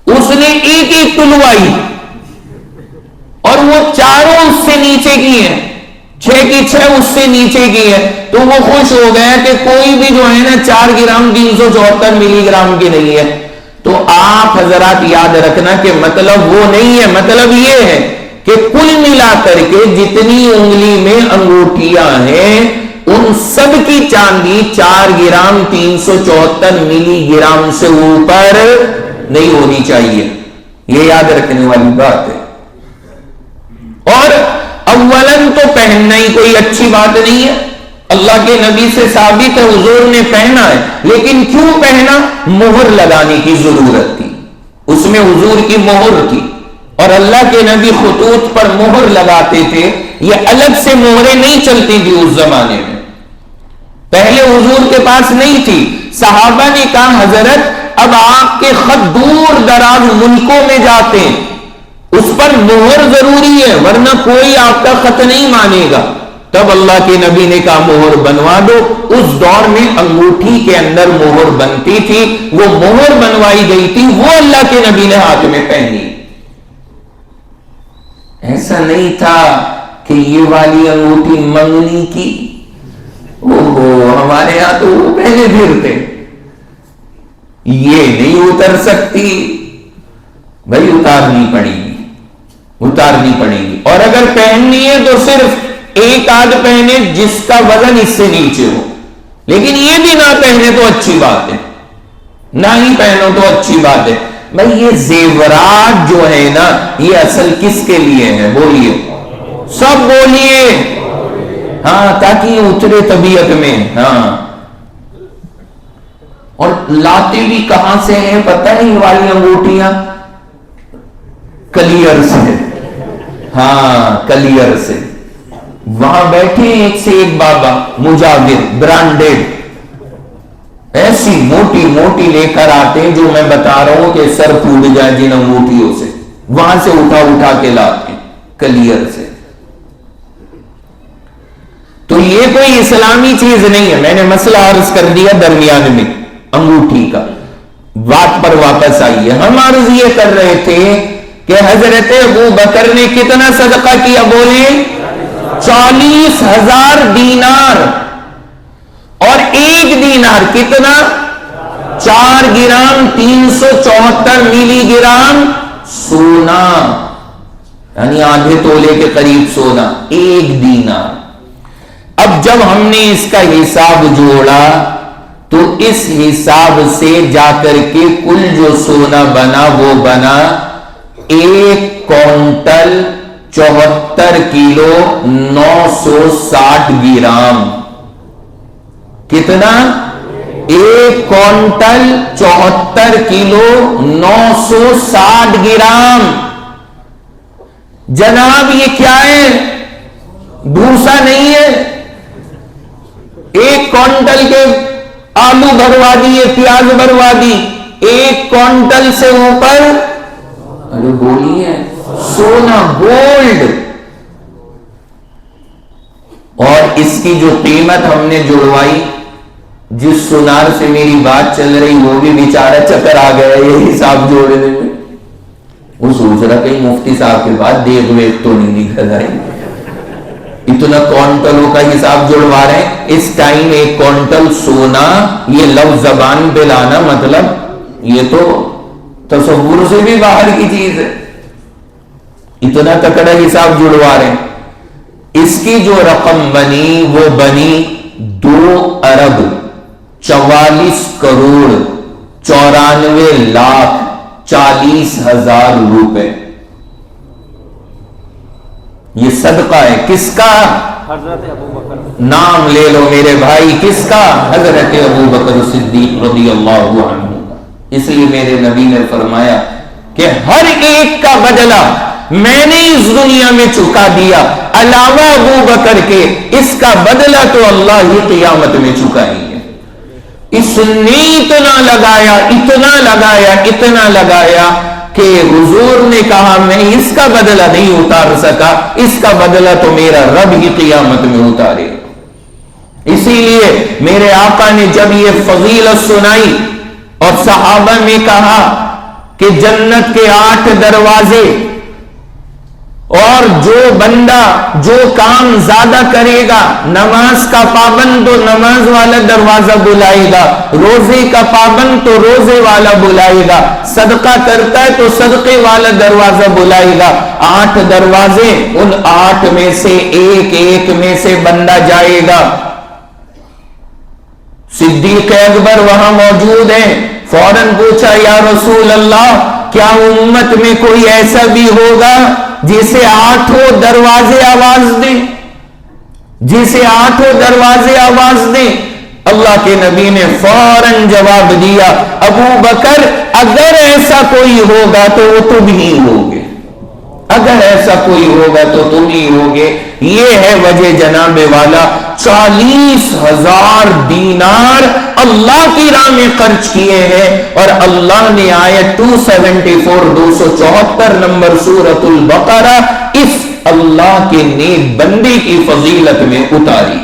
اس نے ایک تلوائی اور وہ چاروں اس سے نیچے کی ہیں, 6 کی 6 اس سے نیچے کی ہے. تو وہ خوش ہو گیا کہ کوئی بھی جو ہے نا 4 گرام 374 ملی گرام کی نہیں ہے. تو آپ حضرات یاد رکھنا کہ مطلب وہ نہیں ہے, مطلب یہ ہے کہ کل ملا کر کے جتنی انگلی میں انگوٹھیاں ہیں ان سب کی چاندی 4 گرام 374 ملی گرام سے اوپر نہیں ہونی چاہیے. یہ یاد رکھنے والی بات ہے. اور اولن تو پہننا ہی کوئی اچھی بات نہیں ہے. اللہ کے نبی سے ثابت ہے حضور نے پہنا ہے, لیکن کیوں پہنا؟ مہر لگانے کی ضرورت تھی, اس میں حضور کی مہر تھی. اور اللہ کے نبی خطوط پر مہر لگاتے تھے, یہ الگ سے مہریں نہیں چلتی تھی اس زمانے میں. پہلے حضور کے پاس نہیں تھی. صحابہ نے کہا حضرت اب آپ کے خط دور دراز ملکوں میں جاتے ہیں, اس پر مہر ضروری ہے ورنہ کوئی آپ کا خط نہیں مانے گا. تب اللہ کے نبی نے کہا مہر بنوا دو. اس دور میں انگوٹھی کے اندر مہر بنتی تھی, وہ مہر بنوائی گئی تھی, وہ اللہ کے نبی نے ہاتھ میں پہنی. ایسا نہیں تھا کہ یہ والی انگوٹھی منگنی کی, ہمارے یہاں تو وہ پہلے پھرتے, یہ نہیں اتر سکتی. بھائی اتارنی پڑے گی. اور اگر پہننی ہے تو صرف ایک آدھ پہنے جس کا وزن اس سے نیچے ہو, لیکن یہ بھی نہ پہنے تو اچھی بات ہے, نہ ہی پہنو تو اچھی بات ہے. بھائی یہ زیورات جو ہے نا یہ اصل کس کے لیے ہے؟ بولیے, سب بولیے, ہاں, تاکہ یہ اترے طبیعت میں. ہاں, اور لاتے بھی کہاں سے ہیں پتہ نہیں والی انگوٹھیاں؟ کلیئر سے. ہاں, کلیئر سے. وہاں بیٹھے ایک سے ایک بابا مجاور برانڈیڈ, ایسی موٹی موٹی لے کر آتے ہیں جو میں بتا رہا ہوں کہ سر پھوٹ جائے جن انگوٹھیوں سے, وہاں سے اٹھا کے لاتے ہیں کلیئر سے. تو یہ کوئی اسلامی چیز نہیں ہے. میں نے مسئلہ عرض کر دیا درمیان میں انگوٹھی کا. بات پر واپس آئیے. ہم عرض یہ کر رہے تھے کہ حضرت ابو بکر نے کتنا صدقہ کیا؟ بولیں 40,000 دینار. اور ایک دینار کتنا؟ 4 گرام 374 ملی گرام سونا, یعنی آدھے تولے کے قریب سونا, ایک دینار. اب جب ہم نے اس کا حساب جوڑا تو اس حساب سے جا کر کے کل جو سونا بنا وہ بنا 1 کوئنٹل 74 کلو 960 گرام. کتنا؟ 1 کوئنٹل 74 کلو 960 گرام. جناب یہ کیا ہے؟ بھوسا نہیں ہے، 1 کوئنٹل کے آلو بھروا دیے، پیاز بھروا دی، 1 کوئنٹل سے اوپر، ارے بولیے، سونا، گولڈ. اور اس کی جو قیمت ہم نے جڑوائی، جس سونار سے میری بات چل رہی وہ بھی بیچارہ چکر آ گیا یہ حساب جوڑنے میں. وہ سوچ رہا کہیں مفتی صاحب کے بعد دیکھ ویک تو نہیں نکل آئے، اتنا کوئنٹلوں کا حساب جڑوا رہے ہیں. اس ٹائم 1 کوئنٹل سونا، یہ لفظ زبان پہ لانا مطلب یہ تو تصور سے بھی باہر کی چیز ہے. اتنا تکڑا حساب جڑوا رہے ہیں. اس کی جو رقم بنی وہ بنی 2,44,94,40,000 روپے. یہ صدقہ ہے کس کا؟ حضرت ابو بکر. نام لے لو میرے بھائی، کس کا؟ حضرت ابو بکر صدیق رضی اللہ عنہ. اس لیے میرے نبی نے فرمایا کہ ہر ایک کا بدلہ میں نے اس دنیا میں چکا دیا، علاوہ ابو بکر کے اس کا بدلہ تو اللہ ہی قیامت میں چکائیں گے. اس نے اتنا لگایا، اتنا لگایا، اتنا لگایا کہ حضور نے کہا میں اس کا بدلہ نہیں اتار سکا، اس کا بدلہ تو میرا رب ہی قیامت میں اتارے. اسی لیے میرے آقا نے جب یہ فضیلت سنائی اور صحابہ میں کہا کہ جنت کے 8 دروازے، اور جو بندہ جو کام زیادہ کرے گا، نماز کا پابند تو نماز والا دروازہ بلائے گا، روزے کا پابند تو روزے والا بلائے گا، صدقہ کرتا ہے تو صدقے والا دروازہ بلائے گا. 8 دروازے، ان 8 میں سے ایک میں سے بندہ جائے گا. صدیق اکبر وہاں موجود ہیں، فوراً پوچھا یا رسول اللہ کیا امت میں کوئی ایسا بھی ہوگا جسے 8 دروازے آواز دیں، جسے 8 دروازے آواز دیں؟ اللہ کے نبی نے فوراً جواب دیا ابو بکر اگر ایسا کوئی ہوگا تو وہ تم ہی ہوگے، اگر ایسا کوئی ہوگا تو تم ہی ہوگے. یہ ہے وجہ جناب والا 40,000 دینار اللہ کی راہ میں خرچ کیے ہیں، اور اللہ نے آیت 274 نمبر سورۃ البقرہ اس اللہ کے نیک بندے کی فضیلت میں اتاری ہے.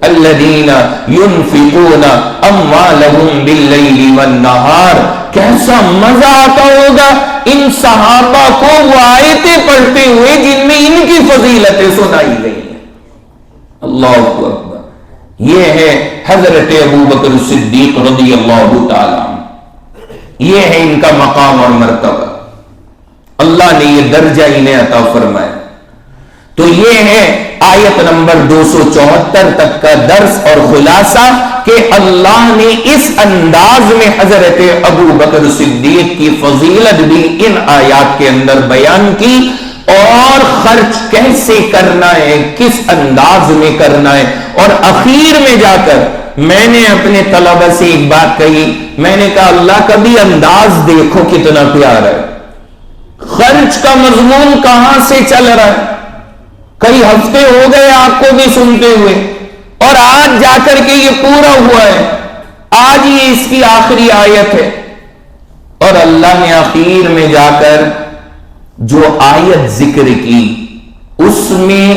الذین ينفقون اموالهم باللیل والنہار. کیسا مزہ آتا ہوگا ان صحابہ کو وہ آیتیں پڑھتے ہوئے جن میں ان کی فضیلتیں سنائی گئی ہیں. اللہ اکبر. یہ ہے حضرت ابو بکر صدیق رضی اللہ تعالی عنہ. یہ ہے ان کا مقام اور مرتبہ، اللہ نے یہ درجہ انہیں عطا فرمایا. تو یہ ہے آیت نمبر 274 تک کا درس اور خلاصہ کہ اللہ نے اس انداز میں حضرت ابو بکر صدیق کی فضیلت بھی ان آیات کے اندر بیان کی، اور خرچ کیسے کرنا ہے، کس انداز میں کرنا ہے. اور اخیر میں جا کر میں نے اپنے طلبہ سے ایک بات کہی، میں نے کہا اللہ کا بھی انداز دیکھو کتنا پیارا ہے. خرچ کا مضمون کہاں سے چل رہا ہے، کئی ہفتے ہو گئے آپ کو بھی سنتے ہوئے، اور آج جا کر کے یہ پورا ہوا ہے. آج یہ اس کی آخری آیت ہے، اور اللہ نے آخر میں جا کر جو آیت ذکر کی اس میں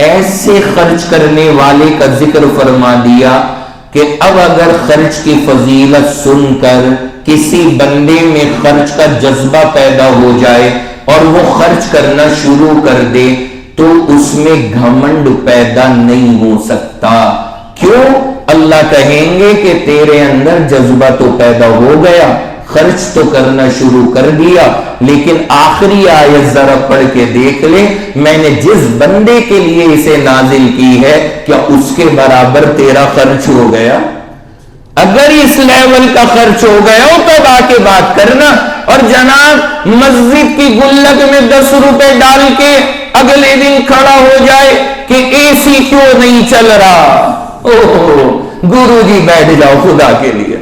ایسے خرچ کرنے والے کا ذکر فرما دیا کہ اب اگر خرچ کی فضیلت سن کر کسی بندے میں خرچ کا جذبہ پیدا ہو جائے اور وہ خرچ کرنا شروع کر دے تو اس میں گھمنڈ پیدا نہیں ہو سکتا. کیوں؟ اللہ کہیں گے کہ تیرے اندر جذبہ تو پیدا ہو گیا، خرچ تو کرنا شروع کر دیا، لیکن آخری آیت ذرا پڑھ کے دیکھ لے، میں نے جس بندے کے لیے اسے نازل کی ہے کیا اس کے برابر تیرا خرچ ہو گیا؟ اگر اس لیول کا خرچ ہو گیا ہو تب آ کے بات کرنا. اور جناب مسجد کی گلک میں 10 روپے ڈال کے اگلے دن کھڑا ہو جائے کہ اے سی کیوں نہیں چل رہا، گرو جی بیٹھ جاؤ خدا کے لیے،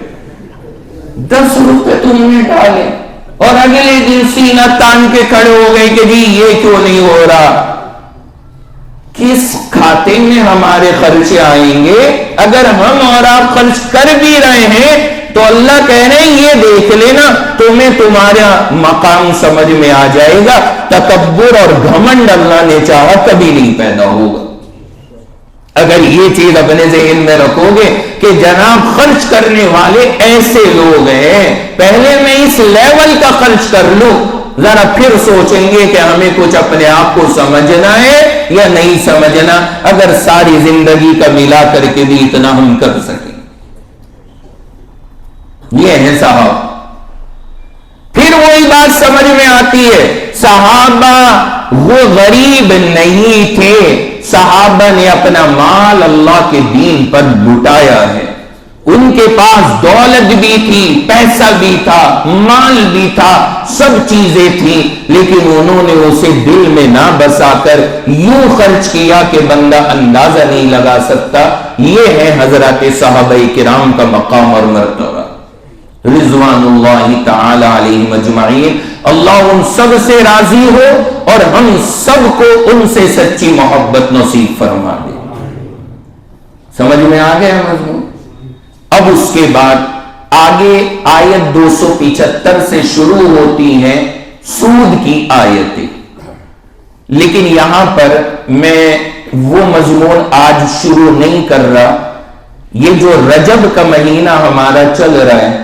10 روپے تم نے ڈالے، اور اگلے دن سینہ تان کے کھڑے ہو گئے کہ جی یہ کیوں نہیں ہو رہا؟ کس کھاتے میں ہمارے خرچے آئیں گے؟ اگر ہم اور آپ خرچ کر بھی رہے ہیں تو اللہ کہہ رہے ہیں یہ دیکھ لینا، تمہیں تمہارا مقام سمجھ میں آ جائے گا، تکبر اور گھمنڈ اللہ نے چاہا کبھی نہیں پیدا ہوگا۔ اگر یہ چیز اپنے ذہن میں رکھو گے کہ جناب خرچ کرنے والے ایسے لوگ ہیں، پہلے میں اس لیول کا خرچ کر لوں، ذرا پھر سوچیں گے کہ ہمیں کچھ اپنے آپ کو سمجھنا ہے یا نہیں سمجھنا، اگر ساری زندگی کا ملا کر کے بھی اتنا ہم کر سکیں۔ یہ ہے صحابہ۔ پھر وہی بات سمجھ میں آتی ہے، صحابہ وہ غریب نہیں تھے، صحابہ نے اپنا مال اللہ کے دین پر لٹایا ہے۔ ان کے پاس دولت بھی تھی، پیسہ بھی تھا، مال بھی تھا، سب چیزیں تھیں، لیکن انہوں نے اسے دل میں نہ بسا کر یوں خرچ کیا کہ بندہ اندازہ نہیں لگا سکتا۔ یہ ہے حضرات صحابہ کرام کا مقام اور مرتبہ، رضوان اللہ تعالی علیہم اجمعین۔ اللہ ان سب سے راضی ہو اور ہم سب کو ان سے سچی محبت نصیب فرما دے۔ سمجھ میں آ گیا مضمون؟ اب اس کے بعد آگے آیت 275 سے شروع ہوتی ہیں سود کی آیتیں، لیکن یہاں پر میں وہ مضمون آج شروع نہیں کر رہا۔ یہ جو رجب کا مہینہ ہمارا چل رہا ہے،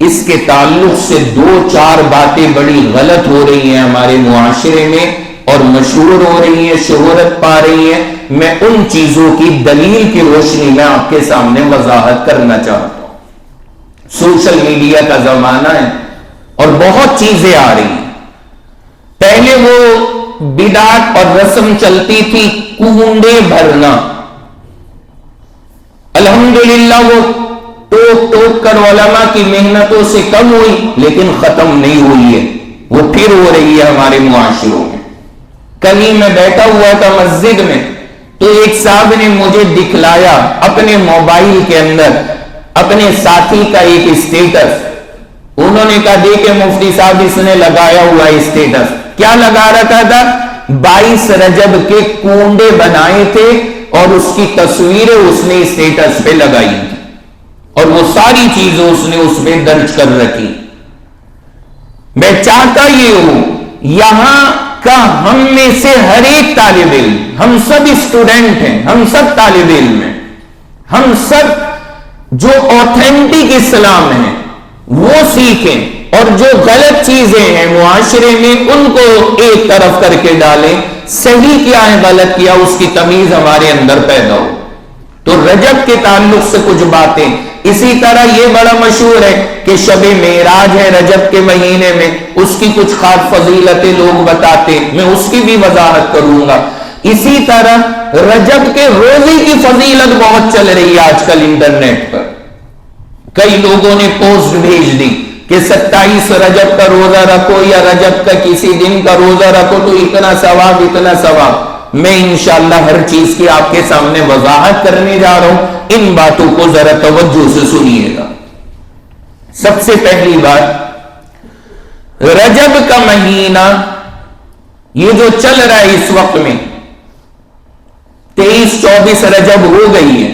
اس کے تعلق سے 2-4 باتیں بڑی غلط ہو رہی ہیں ہمارے معاشرے میں اور مشہور ہو رہی ہیں، شہرت پا رہی ہیں۔ میں ان چیزوں کی دلیل کی روشنی میں آپ کے سامنے وضاحت کرنا چاہتا ہوں۔ سوشل میڈیا کا زمانہ ہے اور بہت چیزیں آ رہی ہیں۔ پہلے وہ بدعت اور رسم چلتی تھی کنڈے بھرنا، الحمدللہ وہ ٹوک ٹوک کر علماء کی محنتوں سے کم ہوئی لیکن ختم نہیں ہوئی ہے، وہ پھر ہو رہی ہے ہمارے معاشروں میں۔ کل ہی میں بیٹھا ہوا تھا مسجد میں، تو ایک صاحب نے مجھے دکھلایا اپنے موبائل کے اندر اپنے ساتھی کا ایک اسٹیٹس۔ انہوں نے کہا دیکھیں مفتی صاحب اس نے لگایا ہوا اسٹیٹس، کیا لگا رکھا تھا؟ 22 رجب کے کنڈے بنائے تھے اور اس کی تصویریں اس نے اسٹیٹس پہ لگائی تھی اور وہ ساری چیزیں اس نے اس میں درج کر رکھی۔ میں چاہتا یہ ہوں یہاں کا ہم میں سے ہر ایک طالب علم، ہم سب اسٹوڈنٹ ہیں، ہم سب طالب علم ہیں، ہم سب جو آتھینٹک اسلام ہے وہ سیکھیں اور جو غلط چیزیں ہیں معاشرے میں ان کو ایک طرف کر کے ڈالیں۔ صحیح کیا ہے غلط کیا اس کی تمیز ہمارے اندر پیدا ہو۔ تو رجب کے تعلق سے کچھ باتیں، اسی طرح یہ بڑا مشہور ہے کہ شب معراج ہے رجب کے مہینے میں، اس کی کچھ خاص فضیلتیں لوگ بتاتے، میں اس کی بھی وضاحت کروں گا۔ اسی طرح رجب کے روزے کی فضیلت بہت چل رہی ہے آج کل انٹرنیٹ پر، کئی لوگوں نے پوسٹ بھیج دی کہ 27 رجب کا روزہ رکھو یا رجب کا کسی دن کا روزہ رکھو تو اتنا ثواب اتنا ثواب۔ میں انشاءاللہ ہر چیز کی آپ کے سامنے وضاحت کرنے جا رہا ہوں، ان باتوں کو ذرا توجہ سے سنیے گا۔ سب سے پہلی بات، رجب کا مہینہ یہ جو چل رہا ہے اس وقت میں 23-24 رجب ہو گئی ہے،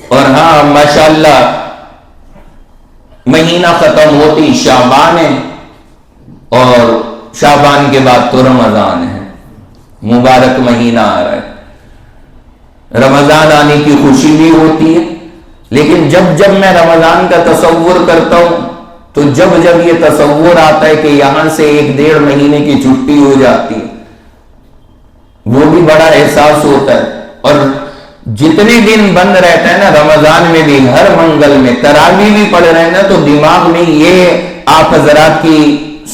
اور ہاں ماشاءاللہ مہینہ ختم ہوتی شعبان ہے اور شعبان کے بعد تو رمضان ہے، مبارک مہینہ آ رہا ہے۔ رمضان آنے کی خوشی بھی ہوتی ہے، لیکن جب جب میں رمضان کا تصور کرتا ہوں تو جب جب یہ تصور آتا ہے کہ یہاں سے 1-1.5 مہینے کی چھٹی ہو جاتی ہے، وہ بھی بڑا احساس ہوتا ہے۔ اور جتنے دن بند رہتا ہے نا رمضان میں بھی، ہر منگل میں تراویح بھی پڑھ رہے ہیں نا، تو دماغ میں یہ آپ حضرات کی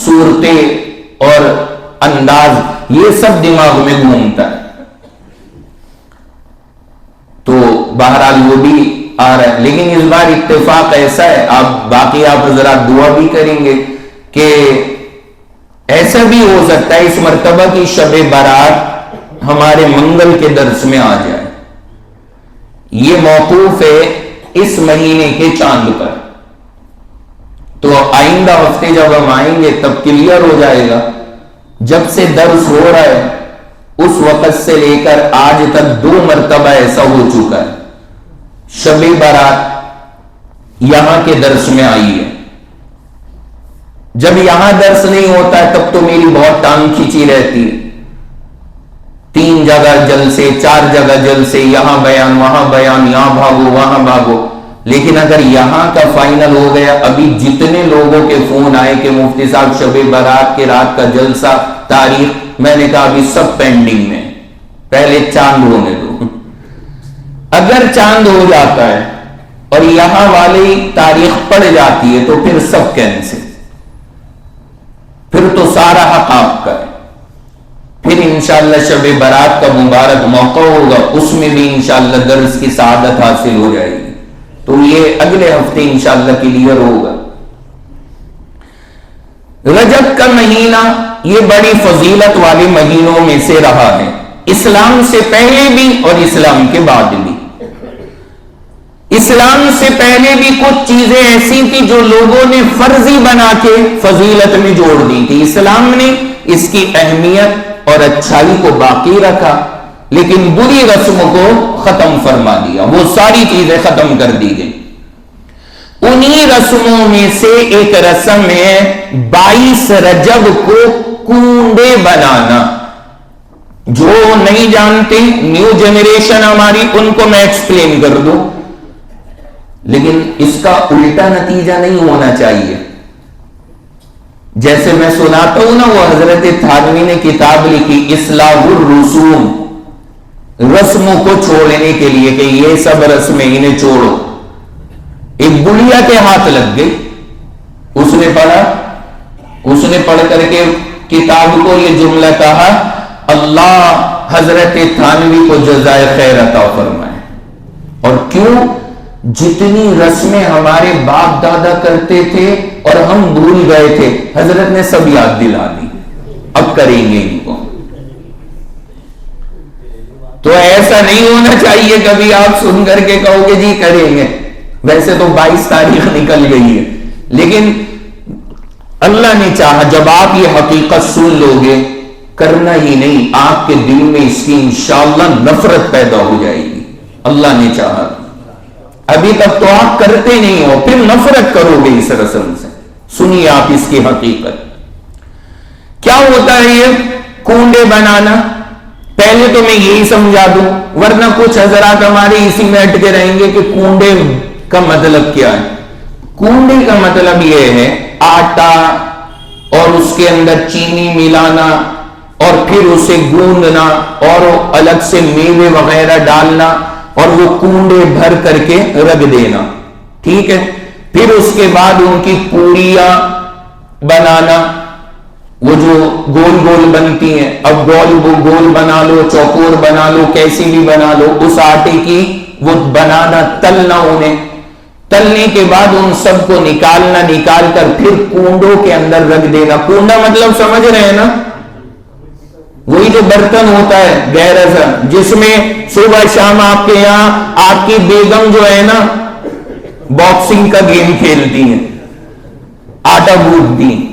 صورتیں اور انداز یہ سب دماغ میں گھومتا ہے، تو بہرحال وہ بھی آ رہا ہے۔ لیکن اس بار اتفاق ایسا ہے، باقی آپ حضرات دعا بھی کریں گے کہ ایسا بھی ہو سکتا ہے اس مرتبہ کی شب برات ہمارے منگل کے درس میں آ جائے۔ یہ موقوف ہے اس مہینے کے چاند پر، تو آئندہ ہفتے جب ہم آئیں گے تب کلیئر ہو جائے گا. جب سے درس ہو رہا ہے اس وقت سے لے کر آج تک 2 مرتبہ ایسا ہو چکا ہے شب برات یہاں کے درس میں آئی ہے. جب یہاں درس نہیں ہوتا ہے تب تو میری بہت ٹانگ کھینچی رہتی ہے. 3 جگہ جلسے 4 جگہ جلسے، یہاں بیان وہاں بیان، یہاں بھاگو وہاں بھاگو. لیکن اگر یہاں کا فائنل ہو گیا، ابھی جتنے لوگوں کے فون آئے کہ مفتی صاحب شب برات کے رات کا جلسہ تاریخ، میں نے کہا ابھی سب پینڈنگ میں، پہلے چاند ہونے دو. اگر چاند ہو جاتا ہے اور یہاں والی تاریخ پڑ جاتی ہے تو پھر سب کینسل، پھر تو سارا حق آپ کا ہے. پھر انشاءاللہ شب برات کا مبارک موقع ہوگا، اس میں بھی انشاءاللہ درس کی سعادت حاصل ہو جائے گی. تو یہ اگلے ہفتے انشاءاللہ کلیئر ہوگا. رجب کا مہینہ یہ بڑی فضیلت والے مہینوں میں سے رہا ہے، اسلام سے پہلے بھی اور اسلام کے بعد بھی. اسلام سے پہلے بھی کچھ چیزیں ایسی تھی جو لوگوں نے فرضی بنا کے فضیلت میں جوڑ دی تھی. اسلام نے اس کی اہمیت اور اچھائی کو باقی رکھا، لیکن بری رسموں کو ختم فرما دیا. وہ ساری چیزیں ختم کر دی گئی. انہی رسموں میں سے ایک رسم ہے 22 رجب کو کنڈے بنانا. جو نہیں جانتے نیو جنریشن ہماری، ان کو میں ایکسپلین کر دوں، لیکن اس کا الٹا نتیجہ نہیں ہونا چاہیے. جیسے میں سناتا ہوں نا، وہ حضرت تھانوی نے کتاب لکھی اصلاح الرسوم، رسموں کو چھوڑنے کے لیے کہ یہ سب رسمیں انہیں چھوڑو. ایک بڑھیا کے ہاتھ لگ گئی، اس نے پڑھا، اس نے پڑھ کر کے کتاب کو یہ جملہ کہا، اللہ حضرت تھانوی کو جزائے خیر عطا فرمائے. اور کیوں؟ جتنی رسمیں ہمارے باپ دادا کرتے تھے اور ہم بھول گئے تھے، حضرت نے سب یاد دلا دی، اب کریں گے ان کو. تو ایسا نہیں ہونا چاہیے کبھی آپ سن کر کے کہو گے جی کریں گے. ویسے تو 22 تاریخ نکل گئی ہے، لیکن اللہ نے چاہا جب آپ یہ حقیقت سن لو گے، کرنا ہی نہیں، آپ کے دل میں اس کی انشاءاللہ نفرت پیدا ہو جائے گی. اللہ نے چاہا. ابھی تک تو آپ کرتے نہیں ہو، پھر نفرت کرو گے اس رسم سے. سنیے آپ اس کی حقیقت کیا ہوتا ہے. یہ کنڈے بنانا پہلے تو میں یہی سمجھا دوں، ورنہ کچھ حضرات ہمارے اسی میں اٹکے رہیں گے کہ کنڈے کا مطلب کیا ہے. کنڈے کا مطلب یہ ہے آٹا اور اس کے اندر چینی ملانا اور پھر اسے گوندنا اور الگ سے میوے وغیرہ ڈالنا اور وہ کنڈے بھر کر کے رکھ دینا. ٹھیک ہے. پھر اس کے بعد ان کی پوریاں بنانا، وہ جو گول گول بنتی ہیں، اب گول بنا لو، چوکور بنا لو، کیسی بھی بنا لو، اس آٹے کی وہ بنانا، تلنا انہیں. تلنے کے بعد ان سب کو نکالنا، نکال کر پھر کنڈوں کے اندر رکھ دینا. کنڈا مطلب سمجھ رہے ہیں نا، وہی جو برتن ہوتا ہے گہرا سا، جس میں صبح شام آپ کے یہاں آپ کی بیگم جو ہے نا باکسنگ کا گیم کھیلتی ہیں، آٹا گوندتی ہیں،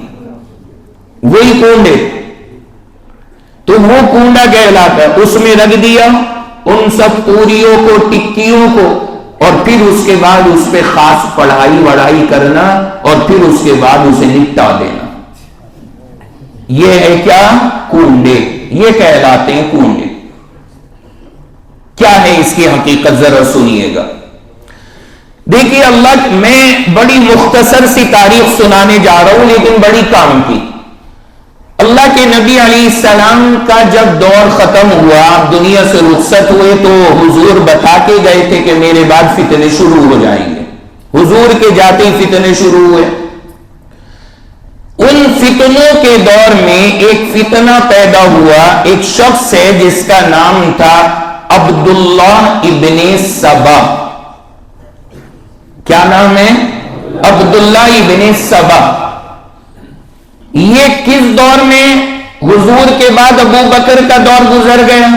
وہی کنڈے. تو وہ کنڈا کہلاتا ہے. اس میں رکھ دیا ان سب پوریوں کو، ٹکیوں کو، اور پھر اس کے بعد اس پہ خاص پڑھائی وڑھائی کرنا اور پھر اس کے بعد اسے نپٹا دینا. یہ ہے کیا؟ کنڈے. یہ کہلاتے ہیں کنڈے. کیا ہے اس کی حقیقت ذرا سنیے گا. دیکھیے اللہ، میں بڑی مختصر سی تاریخ سنانے جا رہا ہوں لیکن بڑی کام کی. اللہ کے نبی علیہ السلام کا جب دور ختم ہوا، آپ دنیا سے رخصت ہوئے، تو حضور بتا کے گئے تھے کہ میرے بعد فتنے شروع ہو جائیں گے. حضور کے جاتے ہی فتنے شروع ہوئے. ان فتنوں کے دور میں ایک فتنہ پیدا ہوا. ایک شخص ہے جس کا نام تھا عبداللہ ابن سبا. کیا نام ہے؟ عبداللہ ابن سبا. یہ کس دور میں؟ حضور کے بعد ابو بکر کا دور گزر گیا،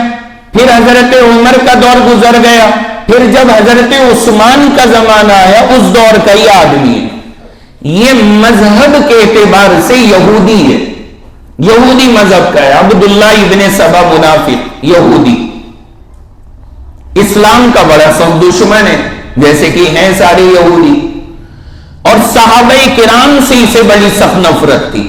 پھر حضرت عمر کا دور گزر گیا، پھر جب حضرت عثمان کا زمانہ آیا اس دور کا ہی آدمی ہے. یہ مذہب کے اعتبار سے یہودی ہے، یہودی مذہب کا ہے۔ عبداللہ ابن سبا منافق یہودی، اسلام کا بڑا سخت دشمن ہے، جیسے کہ ہیں سارے یہودی، اور صحابہ کرام سے اسے بڑی سخت نفرت تھی۔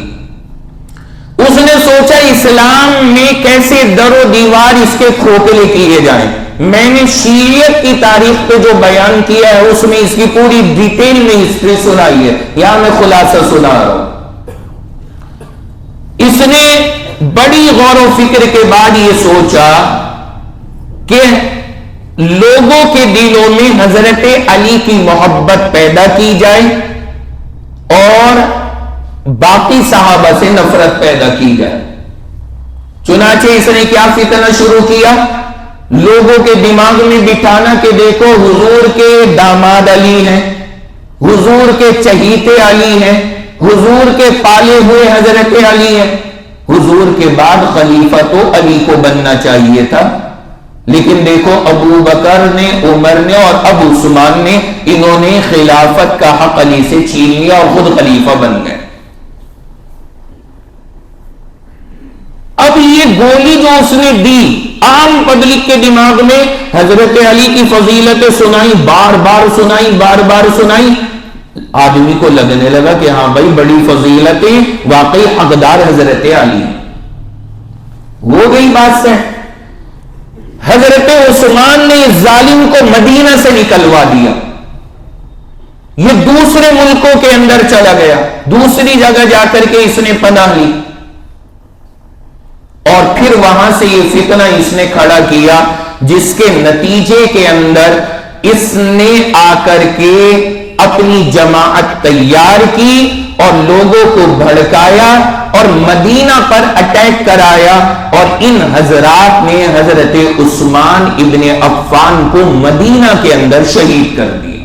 اس نے سوچا اسلام میں کیسے در و دیوار اس کے کھوکھلے کیے جائیں۔ میں نے شیعیت کی تاریخ پہ جو بیان کیا ہے اس میں اس کی پوری ڈیٹیل میں ہسٹری سنائی ہے، یہاں میں خلاصہ سنا رہا ہوں۔ اس نے بڑی غور و فکر کے بعد یہ سوچا کہ لوگوں کے دلوں میں حضرت علی کی محبت پیدا کی جائے اور باقی صحابہ سے نفرت پیدا کی جائے۔ چنانچہ اس نے کیا فتنہ شروع کیا؟ لوگوں کے دماغ میں بٹھانا کہ دیکھو حضور کے داماد علی ہیں، حضور کے چہیتے علی ہیں، حضور کے پالے ہوئے حضرت علی ہیں، حضور کے بعد خلیفہ تو علی کو بننا چاہیے تھا، لیکن دیکھو ابو بکر نے، عمر نے اور اب عثمان نے، انہوں نے خلافت کا حق علی سے چھین لیا اور خود خلیفہ بن گئے۔ اب یہ گولی جو اس نے دی عام پبلک کے دماغ میں، حضرت علی کی فضیلتیں سنائی، بار بار سنائی، آدمی کو لگنے لگا کہ ہاں بھائی بڑی فضیلتیں، واقعی حقدار حضرت علی ہیں۔ ہو گئی بات سے حضرت عثمان نے اس ظالم کو مدینہ سے نکلوا دیا، یہ دوسرے ملکوں کے اندر چلا گیا، دوسری جگہ جا کر کے اس نے پناہ لی، اور پھر وہاں سے یہ فتنہ اس نے کھڑا کیا، جس کے نتیجے کے اندر اس نے آ کر کے اپنی جماعت تیار کی اور لوگوں کو بھڑکایا اور مدینہ پر اٹیک کرایا، اور ان حضرات نے حضرت عثمان ابن عفان کو مدینہ کے اندر شہید کر دیا۔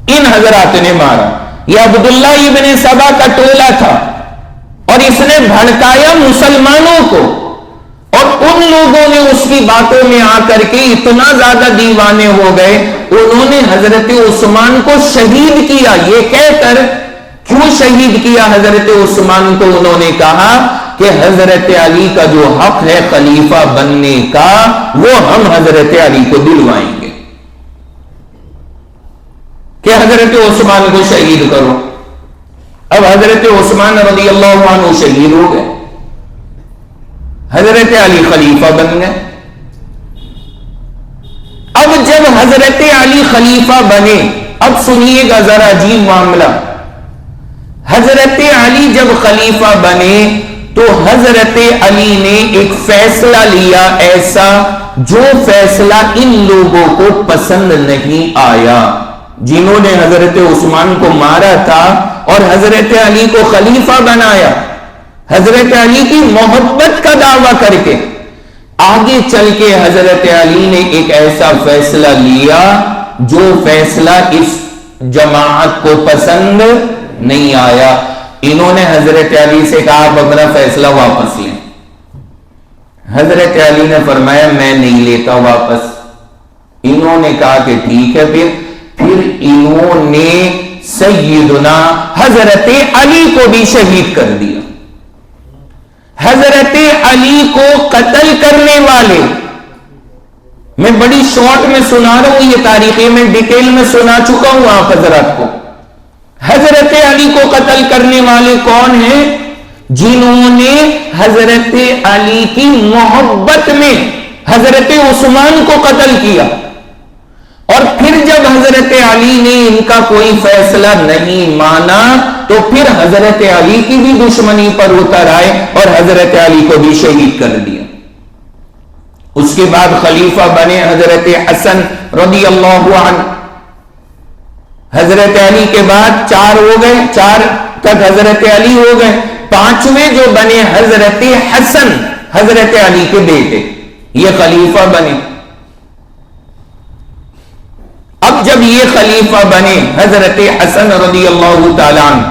ان حضرات نے مارا۔ یہ عبداللہ ابن سبا کا ٹولہ تھا اور اس نے بھڑکایا مسلمانوں کو، اور ان لوگوں نے اس کی باتوں میں آ کر کے اتنا زیادہ دیوانے ہو گئے، انہوں نے حضرت عثمان کو شہید کیا۔ یہ کہہ کر کیوں شہید کیا حضرت عثمان کو؟ انہوں نے کہا کہ حضرت علی کا جو حق ہے خلیفہ بننے کا وہ ہم حضرت علی کو دلوائیں گے، کہ حضرت عثمان کو شہید کرو۔ اب حضرت عثمان رضی اللہ عنہ شہید ہو گئے، حضرت علی خلیفہ بن گئے۔ اب جب حضرت علی خلیفہ بنے، اب سنیے گا ذرا عجیب معاملہ، حضرت علی جب خلیفہ بنے تو حضرت علی نے ایک فیصلہ لیا ایسا جو فیصلہ ان لوگوں کو پسند نہیں آیا جنہوں نے حضرت عثمان کو مارا تھا اور حضرت علی کو خلیفہ بنایا، حضرت علی کی محبت کا دعویٰ کر کے۔ آگے چل کے حضرت علی نے ایک ایسا فیصلہ لیا جو فیصلہ اس جماعت کو پسند نہیں آیا۔ انہوں نے حضرت علی سے کہا آپ اپنا فیصلہ واپس لیں۔ حضرت علی نے فرمایا میں نہیں لیتا واپس۔ انہوں نے کہا کہ ٹھیک ہے، پھر انہوں نے سیدنا حضرت علی کو بھی شہید کر دیا۔ حضرت علی کو قتل کرنے والے، میں بڑی شارٹ میں سنا رہا ہوں، یہ تاریخی میں ڈیٹیل میں سنا چکا ہوں آپ حضرات کو۔ حضرت علی کو قتل کرنے والے کون ہیں؟ جنہوں نے حضرت علی کی محبت میں حضرت عثمان کو قتل کیا، اور پھر جب حضرت علی نے ان کا کوئی فیصلہ نہیں مانا تو پھر حضرت علی کی بھی دشمنی پر اتر آئے اور حضرت علی کو بھی شہید کر دیا۔ اس کے بعد خلیفہ بنے حضرت حسن رضی اللہ عنہ۔ حضرت علی کے بعد 4 ہو گئے، 4 تک حضرت علی ہو گئے، 5ویں جو بنے حضرت حسن، حضرت علی کے بیٹے، یہ خلیفہ بنے۔ اب جب یہ خلیفہ بنے حضرت حسن رضی اللہ تعالیٰ عنہ،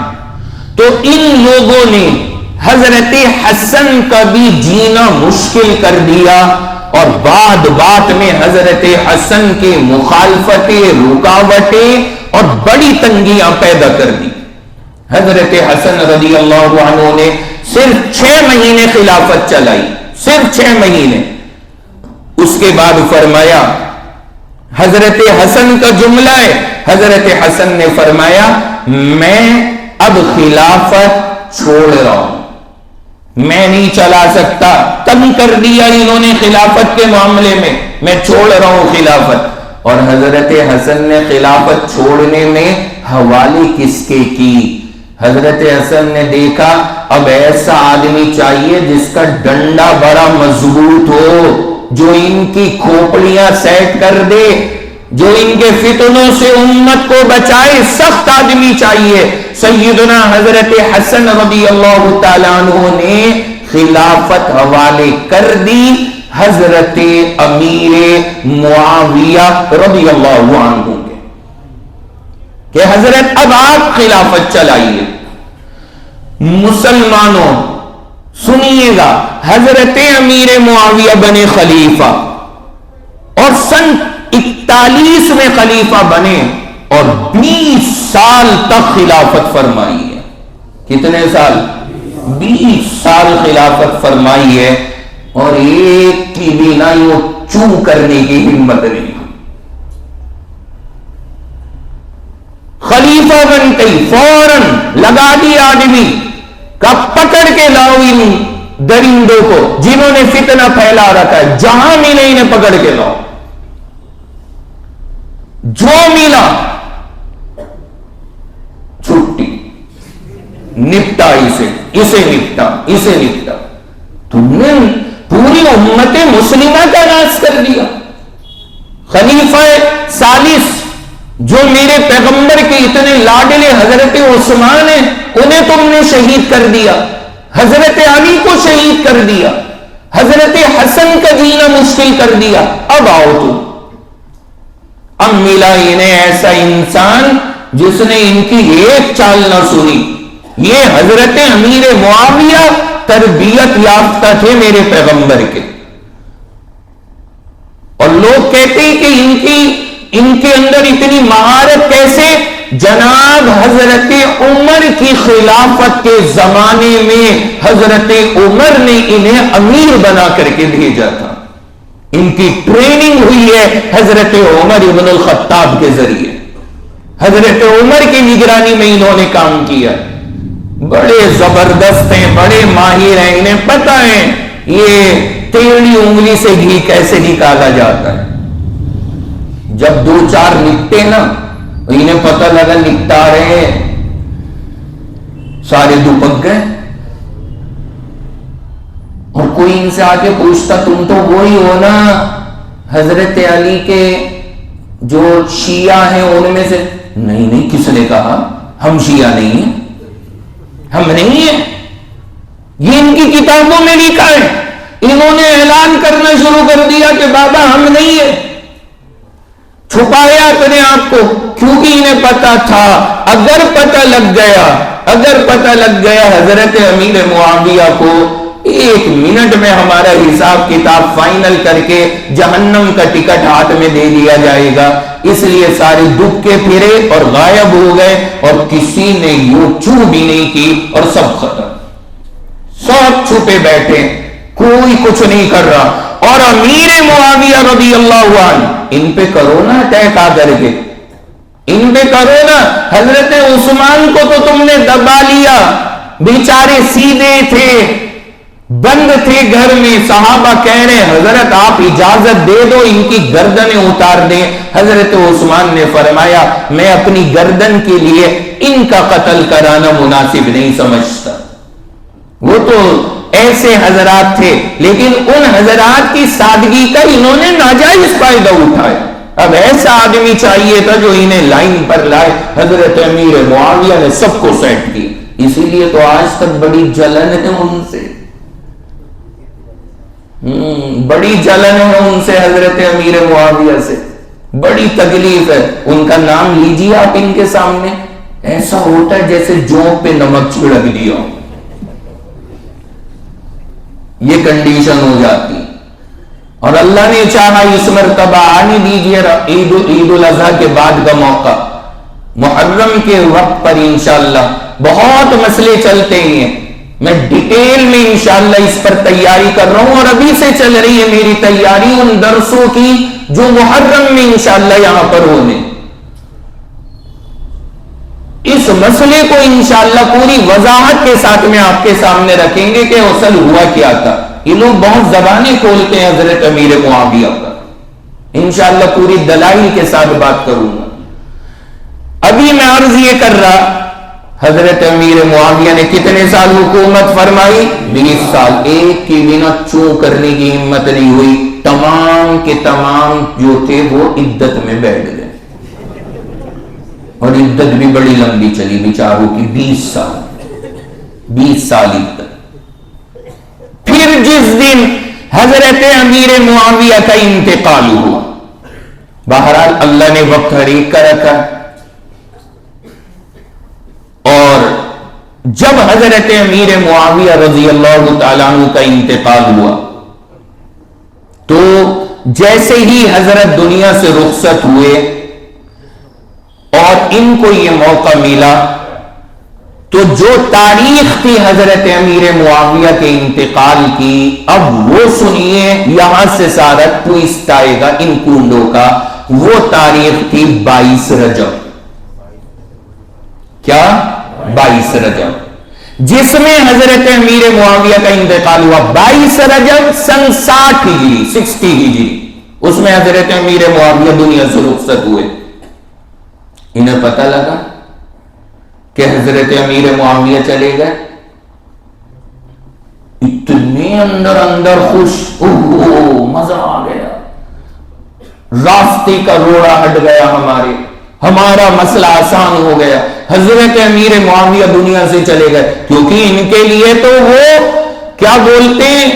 تو ان لوگوں نے حضرت حسن کا بھی جینا مشکل کر دیا، اور بعد بات میں حضرت حسن کی مخالفتیں، رکاوٹیں اور بڑی تنگیاں پیدا کر دی. حضرت حسن رضی اللہ عنہ نے صرف 6 مہینے خلافت چلائی، صرف 6 مہینے. اس کے بعد فرمایا، حضرت حسن کا جملہ ہے، حضرت حسن نے فرمایا میں اب خلافت چھوڑ رہا ہوں، میں نہیں چلا سکتا، تنگ کر دیا انہوں نے خلافت کے معاملے میں چھوڑ رہا ہوں خلافت. اور حضرت حسن نے خلافت چھوڑنے میں حوالے کس کے کی؟ حضرت حسن نے دیکھا اب ایسا آدمی چاہیے جس کا ڈنڈا بڑا مضبوط ہو، جو ان کی کھوپڑیاں سیٹ کر دے، جو ان کے فتنوں سے امت کو بچائے. سخت آدمی چاہیے. سیدنا حضرت حسن رضی اللہ تعالیٰ عنہ نے خلافت حوالے کر دی حضرت امیر معاویہ رضی اللہ عنہ کے، کہ حضرت اب آپ خلافت چلائیے. مسلمانوں سنیے گا، حضرت امیر معاویہ بنے خلیفہ اور سن 41 میں خلیفہ بنے اور 20 سال تک خلافت فرمائی ہے. کتنے سال؟ 20 سال خلافت فرمائی ہے اور ایک کی بھی نہ یوں چوں کرنے کی ہمت نہیں. خلیفہ بنتے ہی فوراً لگا دی آدمی کا پکڑ کے لاؤ ان درندوں کو جنہوں نے فتنہ پھیلا رکھا ہے، جہاں ملے انہیں پکڑ کے لاؤ، جو ملا چھٹی، نپٹا اسے نپٹا. تم نے پوری امت مسلمہ کا ناش کر دیا. خلیفہ ثالث جو میرے پیغمبر کے اتنے لاڈلے حضرت عثمان ہیں انہیں تم نے شہید کر دیا، حضرت علی کو شہید کر دیا، حضرت حسن کا جینا مشکل کر دیا. اب آؤ تم. اب ملا انہیں ایسا انسان جس نے ان کی ایک چال نہ سنی. یہ حضرت امیر معاویہ تربیت یافتہ تھے میرے پیغمبر کے، اور لوگ کہتے ہیں کہ ان کے اندر اتنی مہارت کیسے؟ جناب حضرت عمر کی خلافت کے زمانے میں حضرت عمر نے انہیں امیر بنا کر کے بھیجا تھا. ان کی ٹریننگ ہوئی ہے حضرت عمر ابن الخطاب کے ذریعے. حضرت عمر کی نگرانی میں انہوں نے کام کیا. بڑے زبردست ہیں، بڑے ماہر ہیں، انہیں پتہ ہے یہ ٹیڑھی انگلی سے گھی کیسے نکالا جاتا ہے. جب 2-4 نکتے نا انہیں پتہ لگا نکتا رہے سارے دپک گئے. اور کوئی ان سے آ کے پوچھتا تم تو وہی ہو نا حضرت علی کے جو شیعہ ہیں ان میں سے؟ نہیں کس نے کہا ہم شیعہ نہیں ہیں، ہم نہیں ہیں. یہ ان کی کتابوں میں لکھا ہے. انہوں نے اعلان کرنا شروع کر دیا کہ بابا ہم نہیں ہیں. چھپایا اپنے آپ کو کیونکہ انہیں پتا تھا اگر پتہ لگ گیا حضرت امیر معاویہ کو 1 منٹ میں ہمارا حساب کتاب فائنل کر کے جہنم کا ٹکٹ ہاتھ میں دے دیا جائے گا. اس لیے سارے دکھ کے پھرے اور غائب ہو گئے اور کسی نے یوں چوں بھی نہیں کی اور سب ختم. سب چھپے بیٹھے، کوئی کچھ نہیں کر رہا. اور امیر معاویہ رضی اللہ عنہ ان پہ کرونا اٹیک آ کر کے، ان پہ کرونا. حضرت عثمان کو تو تم نے دبا لیا، بیچارے سیدھے تھے، بند تھے گھر میں. صحابہ کہہ رہے حضرت آپ اجازت دے دو ان کی گردنیں اتار دیں. حضرت عثمان نے فرمایا میں اپنی گردن کے لیے ان کا قتل کرانا مناسب نہیں سمجھتا. وہ تو ایسے حضرات تھے، لیکن ان حضرات کی سادگی کا انہوں نے ناجائز فائدہ اٹھایا. اب ایسا آدمی چاہیے تھا جو انہیں لائن پر لائے. حضرت امیر معاویہ نے سب کو سیٹ کی. اسی لیے تو آج تک بڑی جلن ہے ان سے، بڑی جلن ہے ان سے، حضرت امیر معاویہ سے بڑی تکلیف ہے. ان کا نام لیجیے آپ ان کے سامنے، ایسا ہوتا ہے جیسے جوب پہ نمک چھڑک دیا ہو. یہ کنڈیشن ہو جاتی. اور اللہ نے چاہا اس مرتبہ آنے دیجیے عید الاضحیٰ کے بعد کا موقع، محرم کے وقت پر انشاءاللہ بہت مسئلے چلتے ہیں، میں ڈیٹیل میں انشاءاللہ اس پر تیاری کر رہا ہوں، اور ابھی سے چل رہی ہے میری تیاری ان درسوں کی جو محرم میں انشاءاللہ یہاں پر ہونے۔ اس مسئلے کو انشاءاللہ پوری وضاحت کے ساتھ میں آپ کے سامنے رکھیں گے کہ اصل ہوا کیا تھا۔ یہ لوگ بہت زبانیں کھولتے ہیں حضرت امیر معاویہ پر، انشاءاللہ پوری دلائل کے ساتھ بات کروں گا۔ ابھی میں عرض یہ کر رہا، حضرت امیر معاویہ نے کتنے سال حکومت فرمائی؟ 20 سال، ایک کی بنا چوں کرنے کی ہمت نہیں ہوئی، تمام کے تمام جو تھے وہ عدت میں بیٹھ گئے، اور عدت بھی بڑی لمبی چلی بیچاروں کی، 20 سال عدت۔ پھر جس دن حضرت امیر معاویہ کا انتقال ہوا، بہرحال اللہ نے وقت حریق کر رکھا، اور جب حضرت امیر معاویہ رضی اللہ تعالیٰ عنہ کا انتقال ہوا تو جیسے ہی حضرت دنیا سے رخصت ہوئے اور ان کو یہ موقع ملا، تو جو تاریخ تھی حضرت امیر معاویہ کے انتقال کی، اب وہ سنیے، یہاں سے سارا ٹویسٹ آئے گا ان کنڈوں کا۔ وہ تاریخ تھی 22 رجب۔ کیا؟ 22 رجب، جس میں حضرت امیر معاویہ کا انتقال ہوا 22 رجب سن 60 ہجری، اس میں حضرت امیر معاویہ دنیا سے رخصت ہوئے۔ انہیں پتہ لگا کہ حضرت امیر معاویہ چلے گئے، اتنے اندر اندر خوش، مزہ آ گیا، راستے کا روڑا ہٹ گیا، ہمارا مسئلہ آسان ہو گیا، حضرت امیر معاویہ دنیا سے چلے گئے، کیونکہ ان کے لیے تو وہ کیا بولتے ہیں،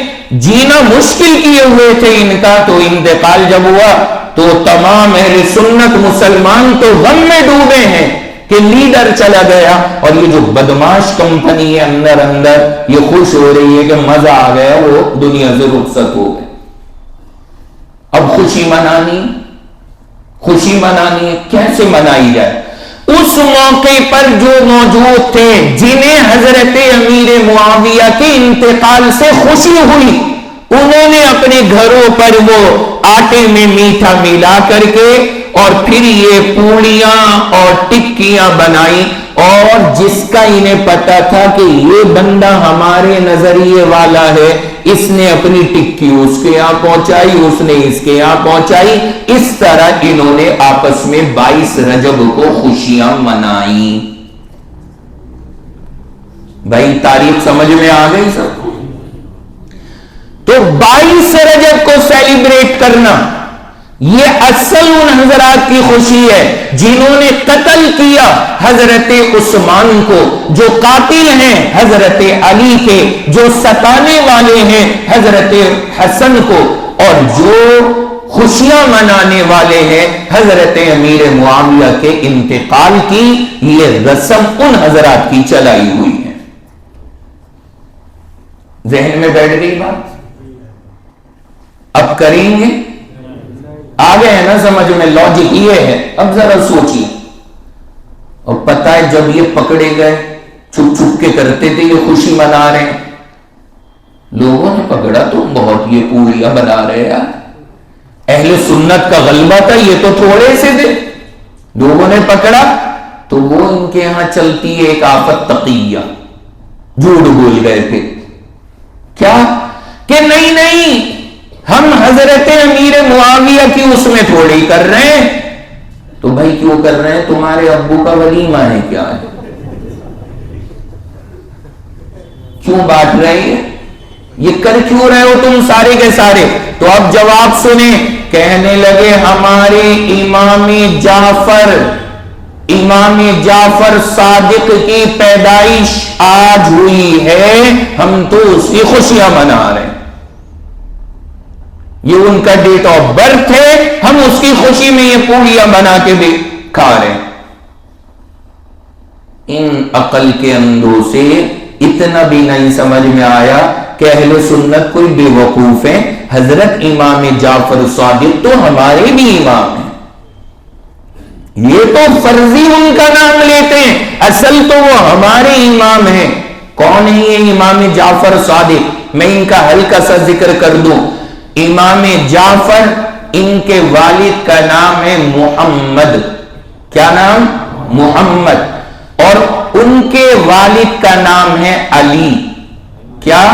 جینا مشکل کیے ہوئے تھے ان کا۔ تو انتقال جب ہوا تو تمام اہل سنت مسلمان تو غم میں ڈوبے ہیں کہ لیڈر چلا گیا، اور یہ جو بدماش کمپنی ہے اندر اندر یہ خوش ہو رہی ہے کہ مزہ آ گیا، وہ دنیا سے رخصت ہو گئے۔ اب خوشی منانی ہے، کیسے منائی جائے؟ اس موقع پر جو موجود تھے، جنہیں حضرت امیر معاویہ کے انتقال سے خوشی ہوئی، انہوں نے اپنے گھروں پر وہ آٹے میں میٹھا ملا کر کے اور پھر یہ پوڑیاں اور ٹکیاں بنائی، اور جس کا انہیں پتا تھا کہ یہ بندہ ہمارے نظریے والا ہے، اس نے اپنی ٹکی اس کے یہاں پہنچائی، اس نے اس کے یہاں پہنچائی، اس طرح انہوں نے آپس میں 22 رجب کو خوشیاں منائی۔ بھائی تاریخ سمجھ میں آ گئی سب کو؟ تو 22 رجب کو سیلیبریٹ کرنا یہ اصل ان حضرات کی خوشی ہے جنہوں نے قتل کیا حضرت عثمان کو، جو قاتل ہیں حضرت علی کے، جو ستانے والے ہیں حضرت حسن کو، اور جو خوشیاں منانے والے ہیں حضرت امیر معاویہ کے انتقال کی۔ یہ رسم ان حضرات کی چلائی ہوئی ہے۔ ذہن میں بیٹھ گئی بات؟ اب کریں گے؟ آگے ہے نا سمجھ میں؟ لاجک یہ ہے، اب ذرا سوچیے۔ اور پتہ ہے جب یہ پکڑے گئے، چھپ چھپ کے کرتے تھے، یہ خوشی منا رہے ہیں، لوگوں نے پکڑا تو بہت یہ پوریاں بنا رہے ہیں، اہل سنت کا غلبہ تھا، یہ تو تھوڑے سے تھے، لوگوں نے پکڑا تو وہ ان کے ہاں چلتی ہے ایک آفت تقیہ، جھوٹ بول گئے تھے، کیا کہ نہیں ہم حضرت امیر معاویہ کی اس میں تھوڑی کر رہے ہیں۔ تو بھائی کیوں کر رہے ہیں؟ تمہارے ابو کا ولیمہ ہے کیا ہے؟ کیوں بانٹ رہے ہیں؟ یہ کر کیوں رہے ہو تم سارے کے سارے؟ تو اب جواب سنیں، کہنے لگے ہمارے امام جعفر صادق کی پیدائش آج ہوئی ہے، ہم تو اس کی خوشیاں منا رہے ہیں، یہ ان کا ڈیٹ آف برتھ ہے، ہم اس کی خوشی میں یہ پوڑیاں بنا کے بھی کھا رہے ہیں۔ ان عقل کے اندھوں سے اتنا بھی نہیں سمجھ میں آیا کہ اہل سنت کوئی بے وقوف ہیں، حضرت امام جعفر صادق تو ہمارے بھی امام ہیں، یہ تو فرضی ان کا نام لیتے ہیں، اصل تو وہ ہمارے امام ہیں۔ کون ہے یہ امام جعفر صادق؟ میں ان کا ہلکا سا ذکر کر دوں۔ امام جعفر، ان کے والد کا نام ہے محمد۔ کیا نام؟ محمد۔ اور ان کے والد کا نام ہے علی۔ کیا؟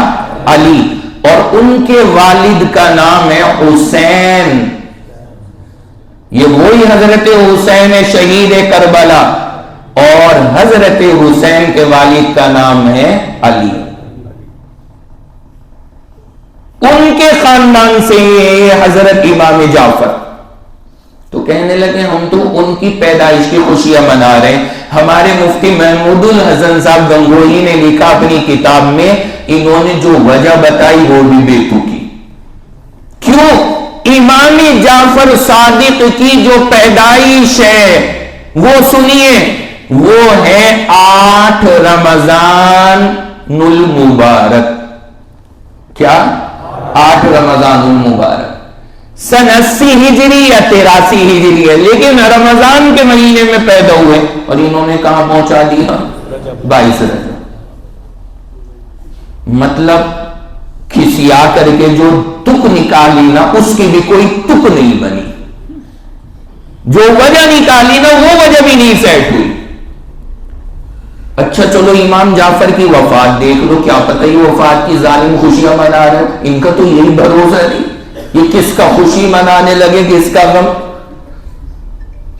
علی۔ اور ان کے والد کا نام ہے حسین۔ یہ وہی حضرت حسین شہید کربلا، اور حضرت حسین کے والد کا نام ہے علی۔ ان کے خاندان سے یہ حضرت امام جعفر۔ تو کہنے لگے ہم تو ان کی پیدائش کی خوشیاں منا رہے ہیں۔ ہمارے مفتی محمود الحسن صاحب گنگوہی نے لکھا اپنی کتاب میں، انہوں نے جو وجہ بتائی وہ بھی بے تکی۔ کیوں؟ امام جعفر صادق کی جو پیدائش ہے وہ سنیے، وہ ہے 8 رمضان المبارک۔ کیا؟ 8 رمضان المبارک، سن 80 ہجری یا 83 ہجری ہے، لیکن رمضان کے مہینے میں پیدا ہوئے، اور انہوں نے کہاں پہنچا دیا؟ 22 رجب۔ مطلب کسی آ کر کے جو تک نکالی نا، اس کی بھی کوئی تک نہیں بنی، جو وجہ نکالی نا وہ وجہ بھی نہیں سیٹ ہوئی۔ اچھا چلو امام جعفر کی وفات دیکھ لو، کیا پتہ یہ وفات کی ظالم خوشیاں منا رہے، ان کا تو یہی بھروسہ نہیں، یہ کس کا خوشی منانے لگے کس کا غم۔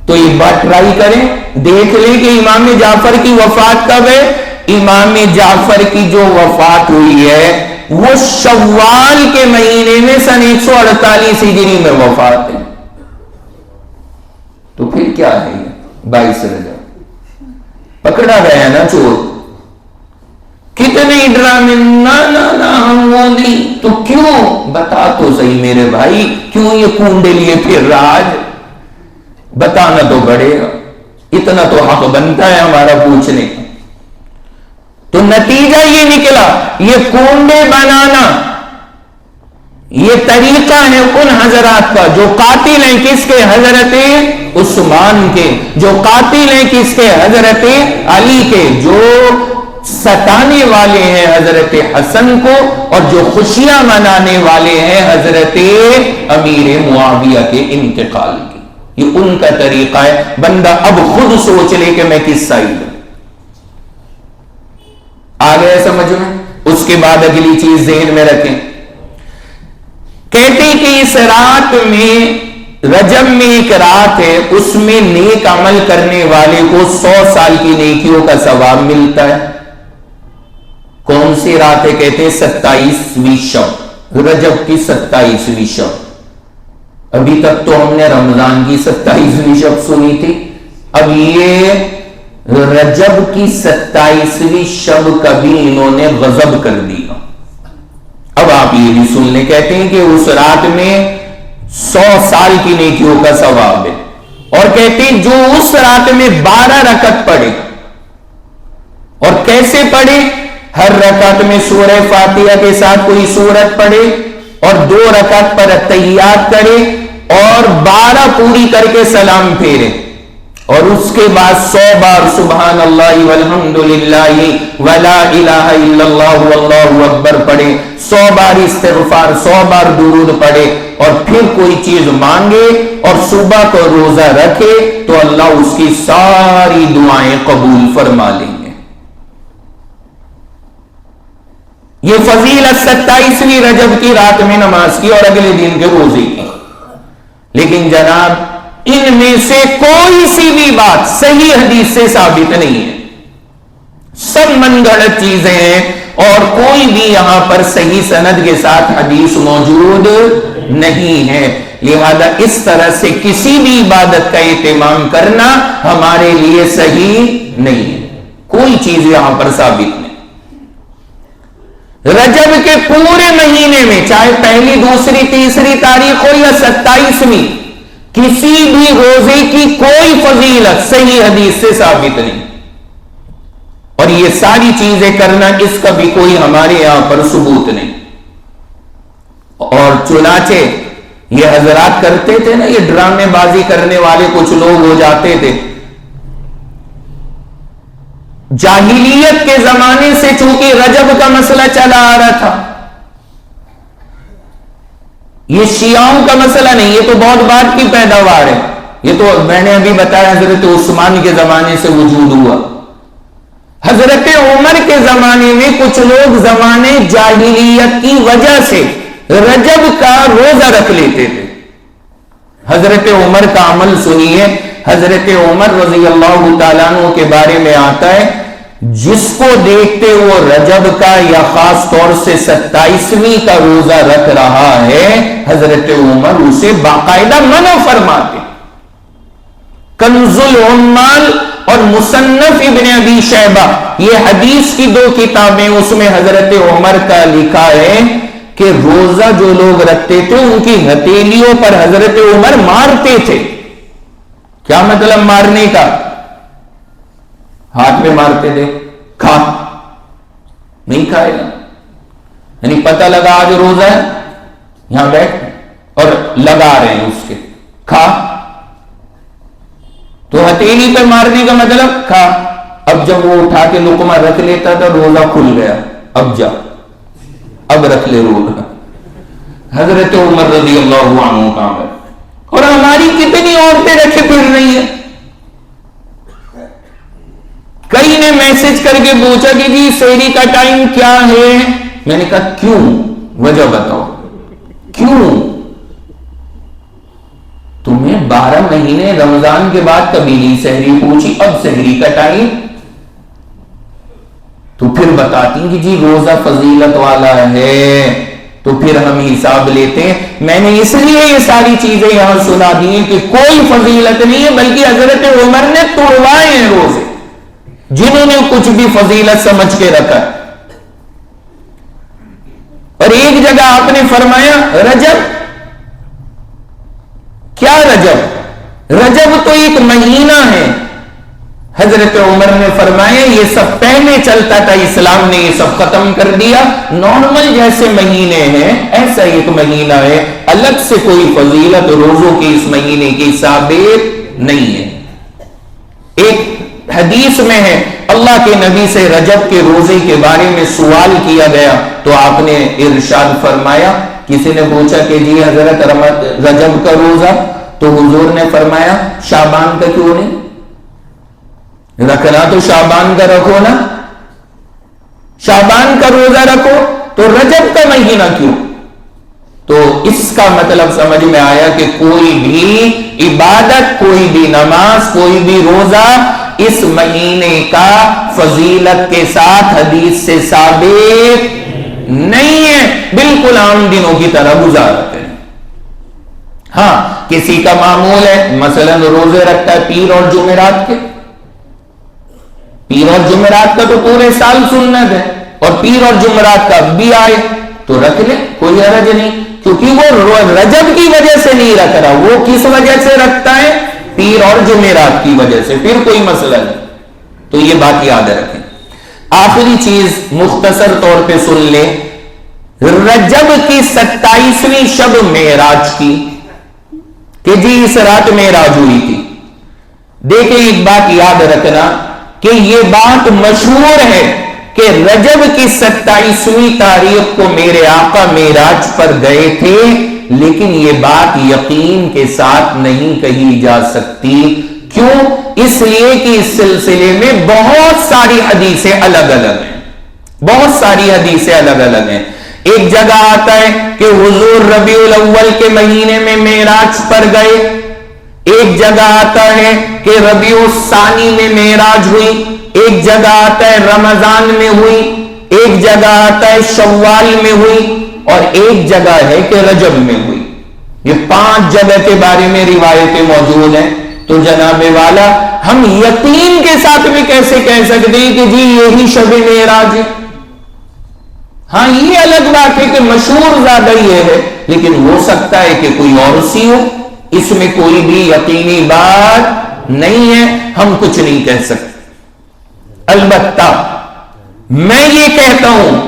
تو ایک بات ٹرائی کریں، دیکھ لیں کہ امام جعفر کی وفات کب ہے۔ امام جعفر کی جو وفات ہوئی ہے وہ شوال کے مہینے میں سن 148 ہجری میں وفات ہے۔ تو پھر کیا ہے یہ 22 رجب؟ پکڑا گیا نا چور۔ کتنے ڈرامے، نا ہم وہ نہیں، تو کیوں؟ بتا تو صحیح میرے بھائی، کیوں یہ کنڈے لیے پھر رہا آج؟ بتانا تو پڑے گا، اتنا تو حق بنتا ہے ہمارا پوچھنے کا۔ تو نتیجہ یہ نکلا، یہ کنڈے بنانا یہ طریقہ ہے ان حضرات کا جو قاتل ہیں کس کے؟ حضرت عثمان کے۔ جو قاتل ہیں کس کے؟ حضرت علی کے۔ جو ستانے والے ہیں حضرت حسن کو، اور جو خوشیاں منانے والے ہیں حضرت امیر معاویہ کے انتقال کی۔ یہ ان کا طریقہ ہے۔ بندہ اب خود سوچ لے کہ میں کس سائیڈ ہوں۔ آ گیا سمجھ میں؟ اس کے بعد اگلی چیز ذہن میں رکھیں، کہتے کہ اس رات میں، رجب میں ایک رات ہے، اس میں نیک عمل کرنے والے کو 100 سال کی نیکیوں کا ثواب ملتا ہے۔ کون سی رات ہے؟ کہتے ہیں 27ویں شب، رجب کی 27ویں شب۔ ابھی تک تو ہم نے رمضان کی 27ویں شب سنی تھی، اب یہ رجب کی 27ویں شب کا بھی انہوں نے غضب کر دیا۔ اب آپ یہ بھی سن لیں، کہتے ہیں کہ اس رات میں 100 سال کی نیکیوں کا ثواب ہے، اور کہتے ہیں جو اس رات میں 12 رکعت پڑھے، اور کیسے پڑھے؟ ہر رکعت میں سورہ فاتحہ کے ساتھ کوئی سورت پڑھے، اور 2 رکعت پر تحیات کرے، اور 12 پوری کر کے سلام پھیرے، اور اس کے بعد 100 بار سبحان اللہ والحمدللہ ولا الہ الا اللہ واللہ اکبر پڑھے، 100 بار استغفار، 100 بار درود پڑھے، اور پھر کوئی چیز مانگے اور صبح کو روزہ رکھے تو اللہ اس کی ساری دعائیں قبول فرما لیں گے۔ یہ فضیلت 27ویں رجب کی رات میں نماز کی اور اگلے دن کے روزے کی۔ لیکن جناب ان میں سے کوئی سی بھی بات صحیح حدیث سے ثابت نہیں ہے، سب من گھڑت چیزیں ہیں، اور کوئی بھی یہاں پر صحیح سند کے ساتھ حدیث موجود نہیں ہے۔ لہذا اس طرح سے کسی بھی عبادت کا اہتمام کرنا ہمارے لیے صحیح نہیں ہے، کوئی چیز یہاں پر ثابت نہیں۔ رجب کے پورے مہینے میں، چاہے پہلی، دوسری، تیسری تاریخ ہو یا 27ویں، کسی بھی روزے کی کوئی فضیلت صحیح حدیث سے ثابت نہیں، اور یہ ساری چیزیں کرنا اس کا بھی کوئی ہمارے یہاں پر ثبوت نہیں۔ چنانچہ یہ حضرات کرتے تھے نا، یہ ڈرامے بازی کرنے والے کچھ لوگ ہو جاتے تھے، جاہلیت کے زمانے سے چونکہ رجب کا مسئلہ چلا آ رہا تھا، یہ شیعوں کا مسئلہ نہیں، یہ تو بہت بعد کی پیداوار ہے، یہ تو میں نے ابھی بتایا حضرت عثمان کے زمانے سے وجود ہوا۔ حضرت عمر کے زمانے میں کچھ لوگ زمانے جاہلیت کی وجہ سے رجب کا روزہ رکھ لیتے تھے۔ حضرت عمر کا عمل سنیے، حضرت عمر رضی اللہ تعالیٰ عنہ کے بارے میں آتا ہے، جس کو دیکھتے وہ رجب کا یا خاص طور سے 27ویں کا روزہ رکھ رہا ہے، حضرت عمر اسے باقاعدہ منع فرماتے۔ کنز العمال اور مصنف ابن ابی شیبہ، یہ حدیث کی 2 کتابیں، اس میں حضرت عمر کا لکھا ہے کہ روزہ جو لوگ رکھتے تھے ان کی ہتھیلیوں پر حضرت عمر مارتے تھے۔ کیا مطلب مارنے کا؟ ہاتھ میں مارتے تھے، کھا نہیں کھائے گا، یعنی پتہ لگا آج روزہ ہے، یہاں بیٹھ اور لگا رہے ہیں اس کے، کھا، تو ہتھیلی پہ مارنے کا مطلب کھا۔ اب جب وہ اٹھا کے لقمہ رکھ لیتا تھا روزہ کھل گیا، اب جا، اب رکھ لے روزہ۔ حضرت عمر رضی اللہ عنہ کا عمل۔ اور ہماری کتنی عورتیں رکھے پھر رہی ہیں، کئی نے میسج کر کے پوچھا کہ جی سحری کا ٹائم کیا ہے، میں نے کہا کیوں، وجہ بتاؤ کیوں؟ تمہیں 12 مہینے رمضان کے بعد کبھی نہیں سحری پوچھی، اب سحری کا ٹائم؟ تو پھر بتاتی کہ جی روزہ فضیلت والا ہے، تو پھر ہم حساب لیتے ہیں۔ میں نے اس لیے یہ ساری چیزیں یہاں سنا دی ہیں کہ کوئی فضیلت نہیں ہے، بلکہ حضرت عمر نے توڑوائے ہیں روزے، جنہوں نے کچھ بھی فضیلت سمجھ کے رکھا۔ اور ایک جگہ آپ نے فرمایا رجب، کیا رجب؟ رجب تو ایک مہینہ ہے۔ حضرت عمر نے فرمایا یہ سب پہلے چلتا تھا، اسلام نے یہ سب ختم کر دیا، نارمل جیسے مہینے ہیں ایسا ایک مہینہ ہے، الگ سے کوئی فضیلت روزوں کی اس مہینے کی ثابت نہیں ہے۔ ایک حدیث میں ہے اللہ کے نبی سے رجب کے روزے کے بارے میں سوال کیا گیا تو آپ نے ارشاد فرمایا، کسی نے پوچھا کہ جی حضرت رجب کا روزہ، تو حضور نے فرمایا شعبان کا کیوں نہیں رکھنا؟ تو شعبان کا رکھو نا، شعبان کا روزہ رکھو، تو رجب کا مہینہ کیوں؟ تو اس کا مطلب سمجھ میں آیا کہ کوئی بھی عبادت، کوئی بھی نماز، کوئی بھی روزہ اس مہینے کا فضیلت کے ساتھ حدیث سے ثابت نہیں ہے، بالکل عام دنوں کی طرح گزارتے ہیں۔ ہاں کسی کا معمول ہے مثلا روزے رکھتا ہے پیر اور جمعرات کے، پیر اور جمعرات کا تو پورے سال سنت ہے، اور پیر اور جمعرات کا بھی آئے تو رکھ لے، کوئی حرج نہیں، کیونکہ وہ رجب کی وجہ سے نہیں رکھ رہا، وہ کس وجہ سے رکھتا ہے؟ پیر اور جمعرات کی وجہ سے، پھر کوئی مسئلہ نہیں۔ تو یہ بات یاد رکھیں۔ آخری چیز مختصر طور پہ سن لیں، رجب کی 27ویں شب معراج کی، کہ جی اس رات معراج ہوئی تھی۔ دیکھیں ایک بات یاد رکھنا کہ یہ بات مشہور ہے کہ رجب کی 27ویں تاریخ کو میرے آقا معراج پر گئے تھے، لیکن یہ بات یقین کے ساتھ نہیں کہی جا سکتی۔ کیوں؟ اس لیے کہ اس سلسلے میں بہت ساری حدیثیں الگ الگ ہیں، بہت ساری حدیثیں الگ الگ ہیں۔ ایک جگہ آتا ہے کہ حضور ربیع الاول کے مہینے میں معراج پر گئے، ایک جگہ آتا ہے کہ ربیع الثانی میں معراج ہوئی، ایک جگہ آتا ہے رمضان میں ہوئی، ایک جگہ آتا ہے شوال میں ہوئی، اور ایک جگہ ہے کہ رجب میں ہوئی۔ یہ 5 جگہ کے بارے میں روایتیں موجود ہیں۔ تو جناب والا ہم یقین کے ساتھ بھی کیسے کہہ سکتے ہیں کہ جی یہی شب معراج ہے؟ ہاں یہ الگ بات ہے کہ مشہور زیادہ یہ ہے، لیکن ہو سکتا ہے کہ کوئی اور سی ہو، اس میں کوئی بھی یقینی بات نہیں ہے، ہم کچھ نہیں کہہ سکتے۔ البتہ میں یہ کہتا ہوں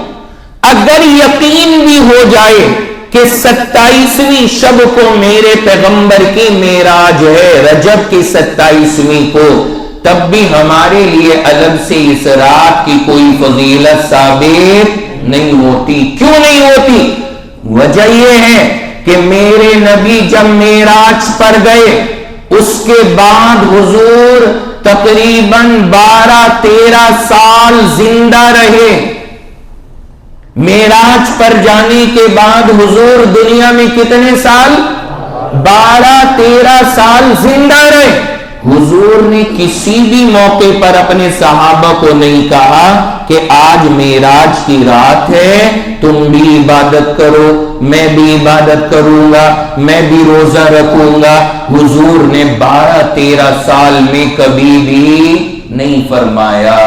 اگر یقین بھی ہو جائے کہ 27ویں شب کو میرے پیغمبر کی معراج ہے، رجب کی 27ویں کو، تب بھی ہمارے لیے الگ سے اس رات کی کوئی فضیلت ثابت نہیں ہوتی۔ کیوں نہیں ہوتی؟ وجہ یہ ہے کہ میرے نبی جب معراج پر گئے اس کے بعد حضور تقریباً 12-13 سال زندہ رہے۔ معراج پر جانے کے بعد حضور دنیا میں کتنے سال؟ 12-13 سال زندہ رہے۔ حضور نے کسی بھی موقع پر اپنے صحابہ کو نہیں کہا کہ آج معراج کی رات ہے، تم بھی عبادت کرو، میں بھی عبادت کروں گا، میں بھی روزہ رکھوں گا۔ حضور نے 12-13 سال میں کبھی بھی نہیں فرمایا۔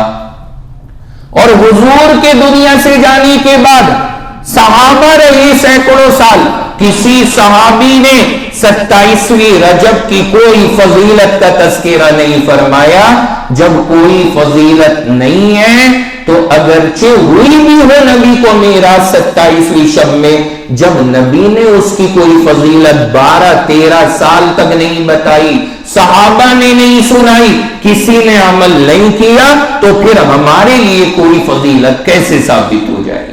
اور حضور کے دنیا سے جانے کے بعد صحابہ رہے سینکڑوں سال، کسی صحابی نے 27ویں رجب کی کوئی فضیلت کا تذکرہ نہیں فرمایا۔ جب کوئی فضیلت نہیں ہے تو اگرچہ ہوئی بھی ہو نبی کو معراج 27ویں شب میں، جب نبی نے اس کی کوئی فضیلت 12-13 سال تک نہیں بتائی، صحابہ نے نہیں سنائی، کسی نے عمل نہیں کیا، تو پھر ہمارے لیے کوئی فضیلت کیسے ثابت ہو جائے گی؟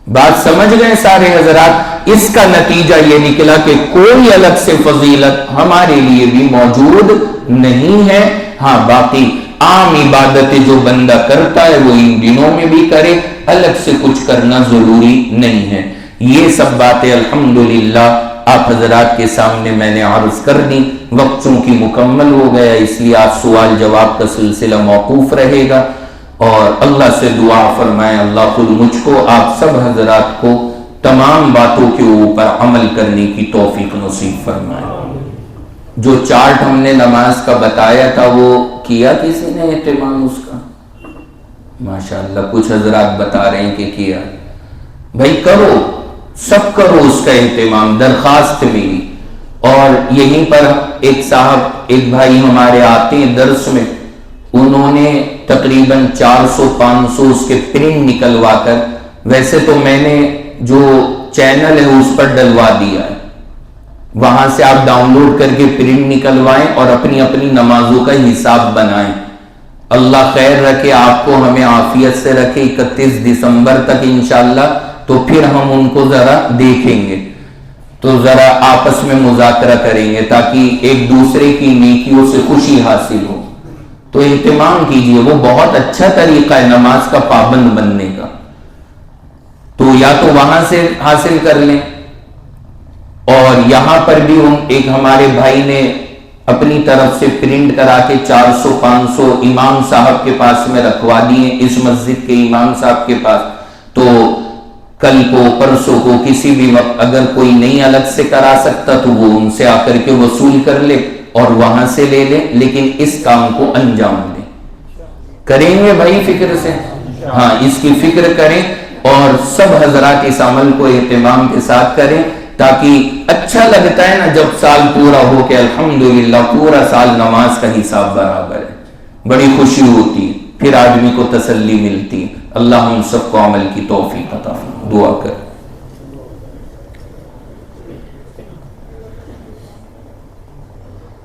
بات سمجھ گئے سارے حضرات؟ اس کا نتیجہ یہ نکلا کہ کوئی الگ سے فضیلت ہمارے لیے بھی موجود نہیں ہے۔ ہاں، باقی عام عبادتیں جو بندہ کرتا ہے وہ ان دنوں میں بھی کرے، الگ سے کچھ کرنا ضروری نہیں ہے۔ یہ سب باتیں الحمدللہ آپ حضرات کے سامنے میں نے عرض کر دی۔ وقت چونکہ مکمل ہو گیا، اس لیے آج سوال جواب کا سلسلہ موقوف رہے گا، اور اللہ سے دعا فرمائیں اللہ خود مجھ کو، آپ سب حضرات کو تمام باتوں کے اوپر عمل کرنے کی توفیق نصیب فرمائے۔ جو چارٹ ہم نے نماز کا بتایا تھا وہ کیا کسی نے اہتمام اس کا؟ ماشاءاللہ کچھ حضرات بتا رہے ہیں کہ کیا۔ بھائی کرو، سب کرو اس کا اہتمام، درخواست میری۔ اور یہیں پر ایک صاحب، ایک بھائی ہمارے آتے ہیں درس میں، انہوں نے تقریباً 400-500 اس کے پرنٹ نکلوا کر، ویسے تو میں نے جو چینل ہے اس پر ڈلوا دیا ہے، وہاں سے آپ ڈاؤن لوڈ کر کے پرنٹ نکلوائیں اور اپنی اپنی نمازوں کا حساب بنائیں۔ اللہ خیر رکھے، آپ کو ہمیں عافیت سے رکھے 31 دسمبر تک انشاءاللہ، تو پھر ہم ان کو ذرا دیکھیں گے، تو ذرا آپس میں مذاکرہ کریں گے تاکہ ایک دوسرے کی نیکیوں سے خوشی حاصل ہو۔ تو اہتمام کیجئے، وہ بہت اچھا طریقہ ہے نماز کا پابند بننے کا، تو یا تو وہاں سے حاصل کر لیں، اور یہاں پر بھی ایک ہمارے بھائی نے اپنی طرف سے پرنٹ کرا کے 400-500 امام صاحب کے پاس میں رکھوا دیے، اس مسجد کے امام صاحب کے پاس۔ تو کل کو پرسوں کو کسی بھی وقت اگر کوئی نہیں الگ سے کرا سکتا تو وہ ان سے آ کر کے وصول کر لے اور وہاں سے لے لے، لیکن اس کام کو انجام دیں۔ کریں گے بھائی فکر سے؟ ہاں، اس کی فکر کریں، اور سب حضرات اس عمل کو اہتمام کے ساتھ کریں، تاکہ اچھا لگتا ہے نا جب سال پورا ہو کے الحمدللہ پورا سال نماز کا حساب برابر ہے، بڑی خوشی ہوتی ہے، پھر آدمی کو تسلی ملتی ہے۔ اللہ ہم سب کو عمل کی توفیق عطا فرمائے۔ دعا کر۔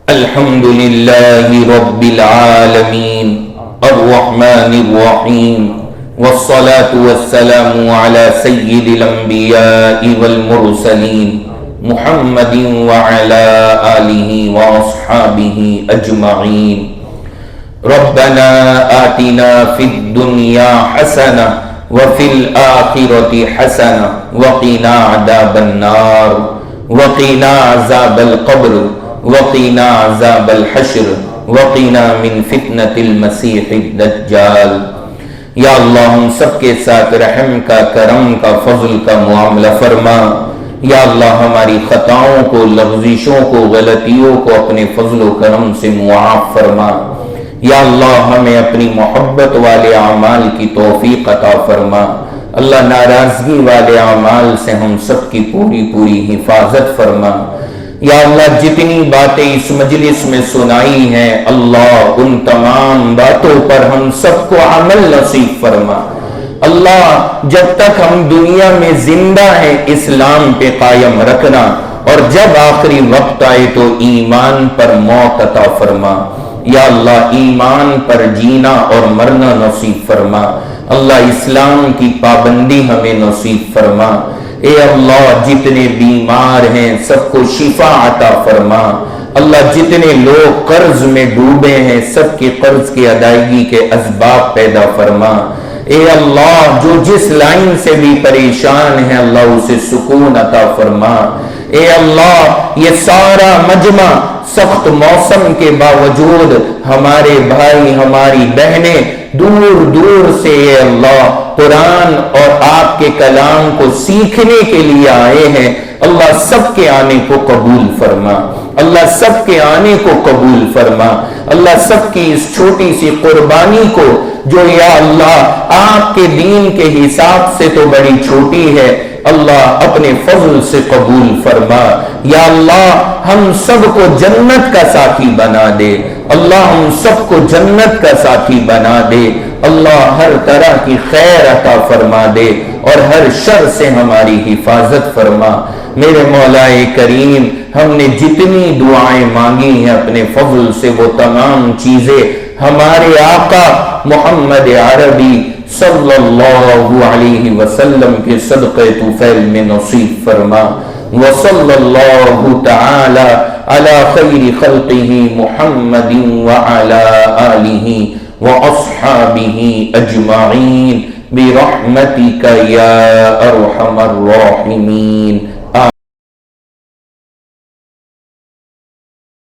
الحمدللہ رب العالمین الرحمن الرحیم والصلاة والسلام على سید الانبیاء والمرسلین محمد وعلى آلہ واصحابہ اجمعین۔ ربنا آتنا فی الدنیا حسنہ وفی الآخرۃ حسنہ وقنا عذاب النار وقنا عذاب القبر وقنا عذاب الحشر وقنا من فتنة المسیح الدجال۔ یا اللہ ہم سب کے ساتھ رحم کا، کرم کا، فضل کا معاملہ فرما۔ یا اللہ ہماری خطاؤں کو، لغزشوں کو، غلطیوں کو اپنے فضل و کرم سے معاف فرما۔ یا اللہ ہمیں اپنی محبت والے اعمال کی توفیق عطا فرما۔ اللہ ناراضگی والے اعمال سے ہم سب کی پوری پوری حفاظت فرما۔ یا اللہ جتنی باتیں اس مجلس میں سنائی ہیں اللہ ان تمام باتوں پر ہم سب کو عمل نصیب فرما۔ اللہ جب تک ہم دنیا میں زندہ ہیں اسلام پہ قائم رکھنا، اور جب آخری وقت آئے تو ایمان پر موت عطا فرما۔ یا اللہ ایمان پر جینا اور مرنا نصیب فرما۔ اللہ اسلام کی پابندی ہمیں نصیب فرما۔ اے اللہ جتنے بیمار ہیں سب کو شفا عطا فرما۔ اللہ جتنے لوگ قرض میں ڈوبے ہیں سب کے قرض کی ادائیگی کے اسباب پیدا فرما۔ اے اللہ جو جس لائن سے بھی پریشان ہے اللہ اسے سکون عطا فرما۔ اے اللہ یہ سارا مجمع سخت موسم کے باوجود ہمارے بھائی ہماری بہنیں دور دور سے اے اللہ قرآن اور آپ کے کلام کو سیکھنے کے لیے آئے ہیں، اللہ سب کے آنے کو قبول فرما۔ اللہ سب کے آنے کو قبول فرما۔ اللہ سب کی اس چھوٹی سی قربانی کو جو یا اللہ آپ کے دین کے حساب سے تو بڑی چھوٹی ہے، اللہ اپنے فضل سے قبول فرما۔ یا اللہ ہم سب کو جنت کا ساتھی بنا دے، اللہ ہم سب کو جنت کا ساتھی بنا دے، اللہ ہر طرح کی خیر عطا فرما دے اور ہر شر سے ہماری حفاظت فرما۔ میرے مولا کریم ہم نے جتنی دعائیں مانگی ہیں اپنے فضل سے وہ تمام چیزیں ہمارے آقا محمد عربی صلی اللہ علیہ وسلم کے صدقے طفیل میں نصیب فرما۔ وصلی اللہ تعالی علی خیر خلقہ محمد وعلی آلہ واصحابہ اجمعین برحمتک یا ارحم الراحمین۔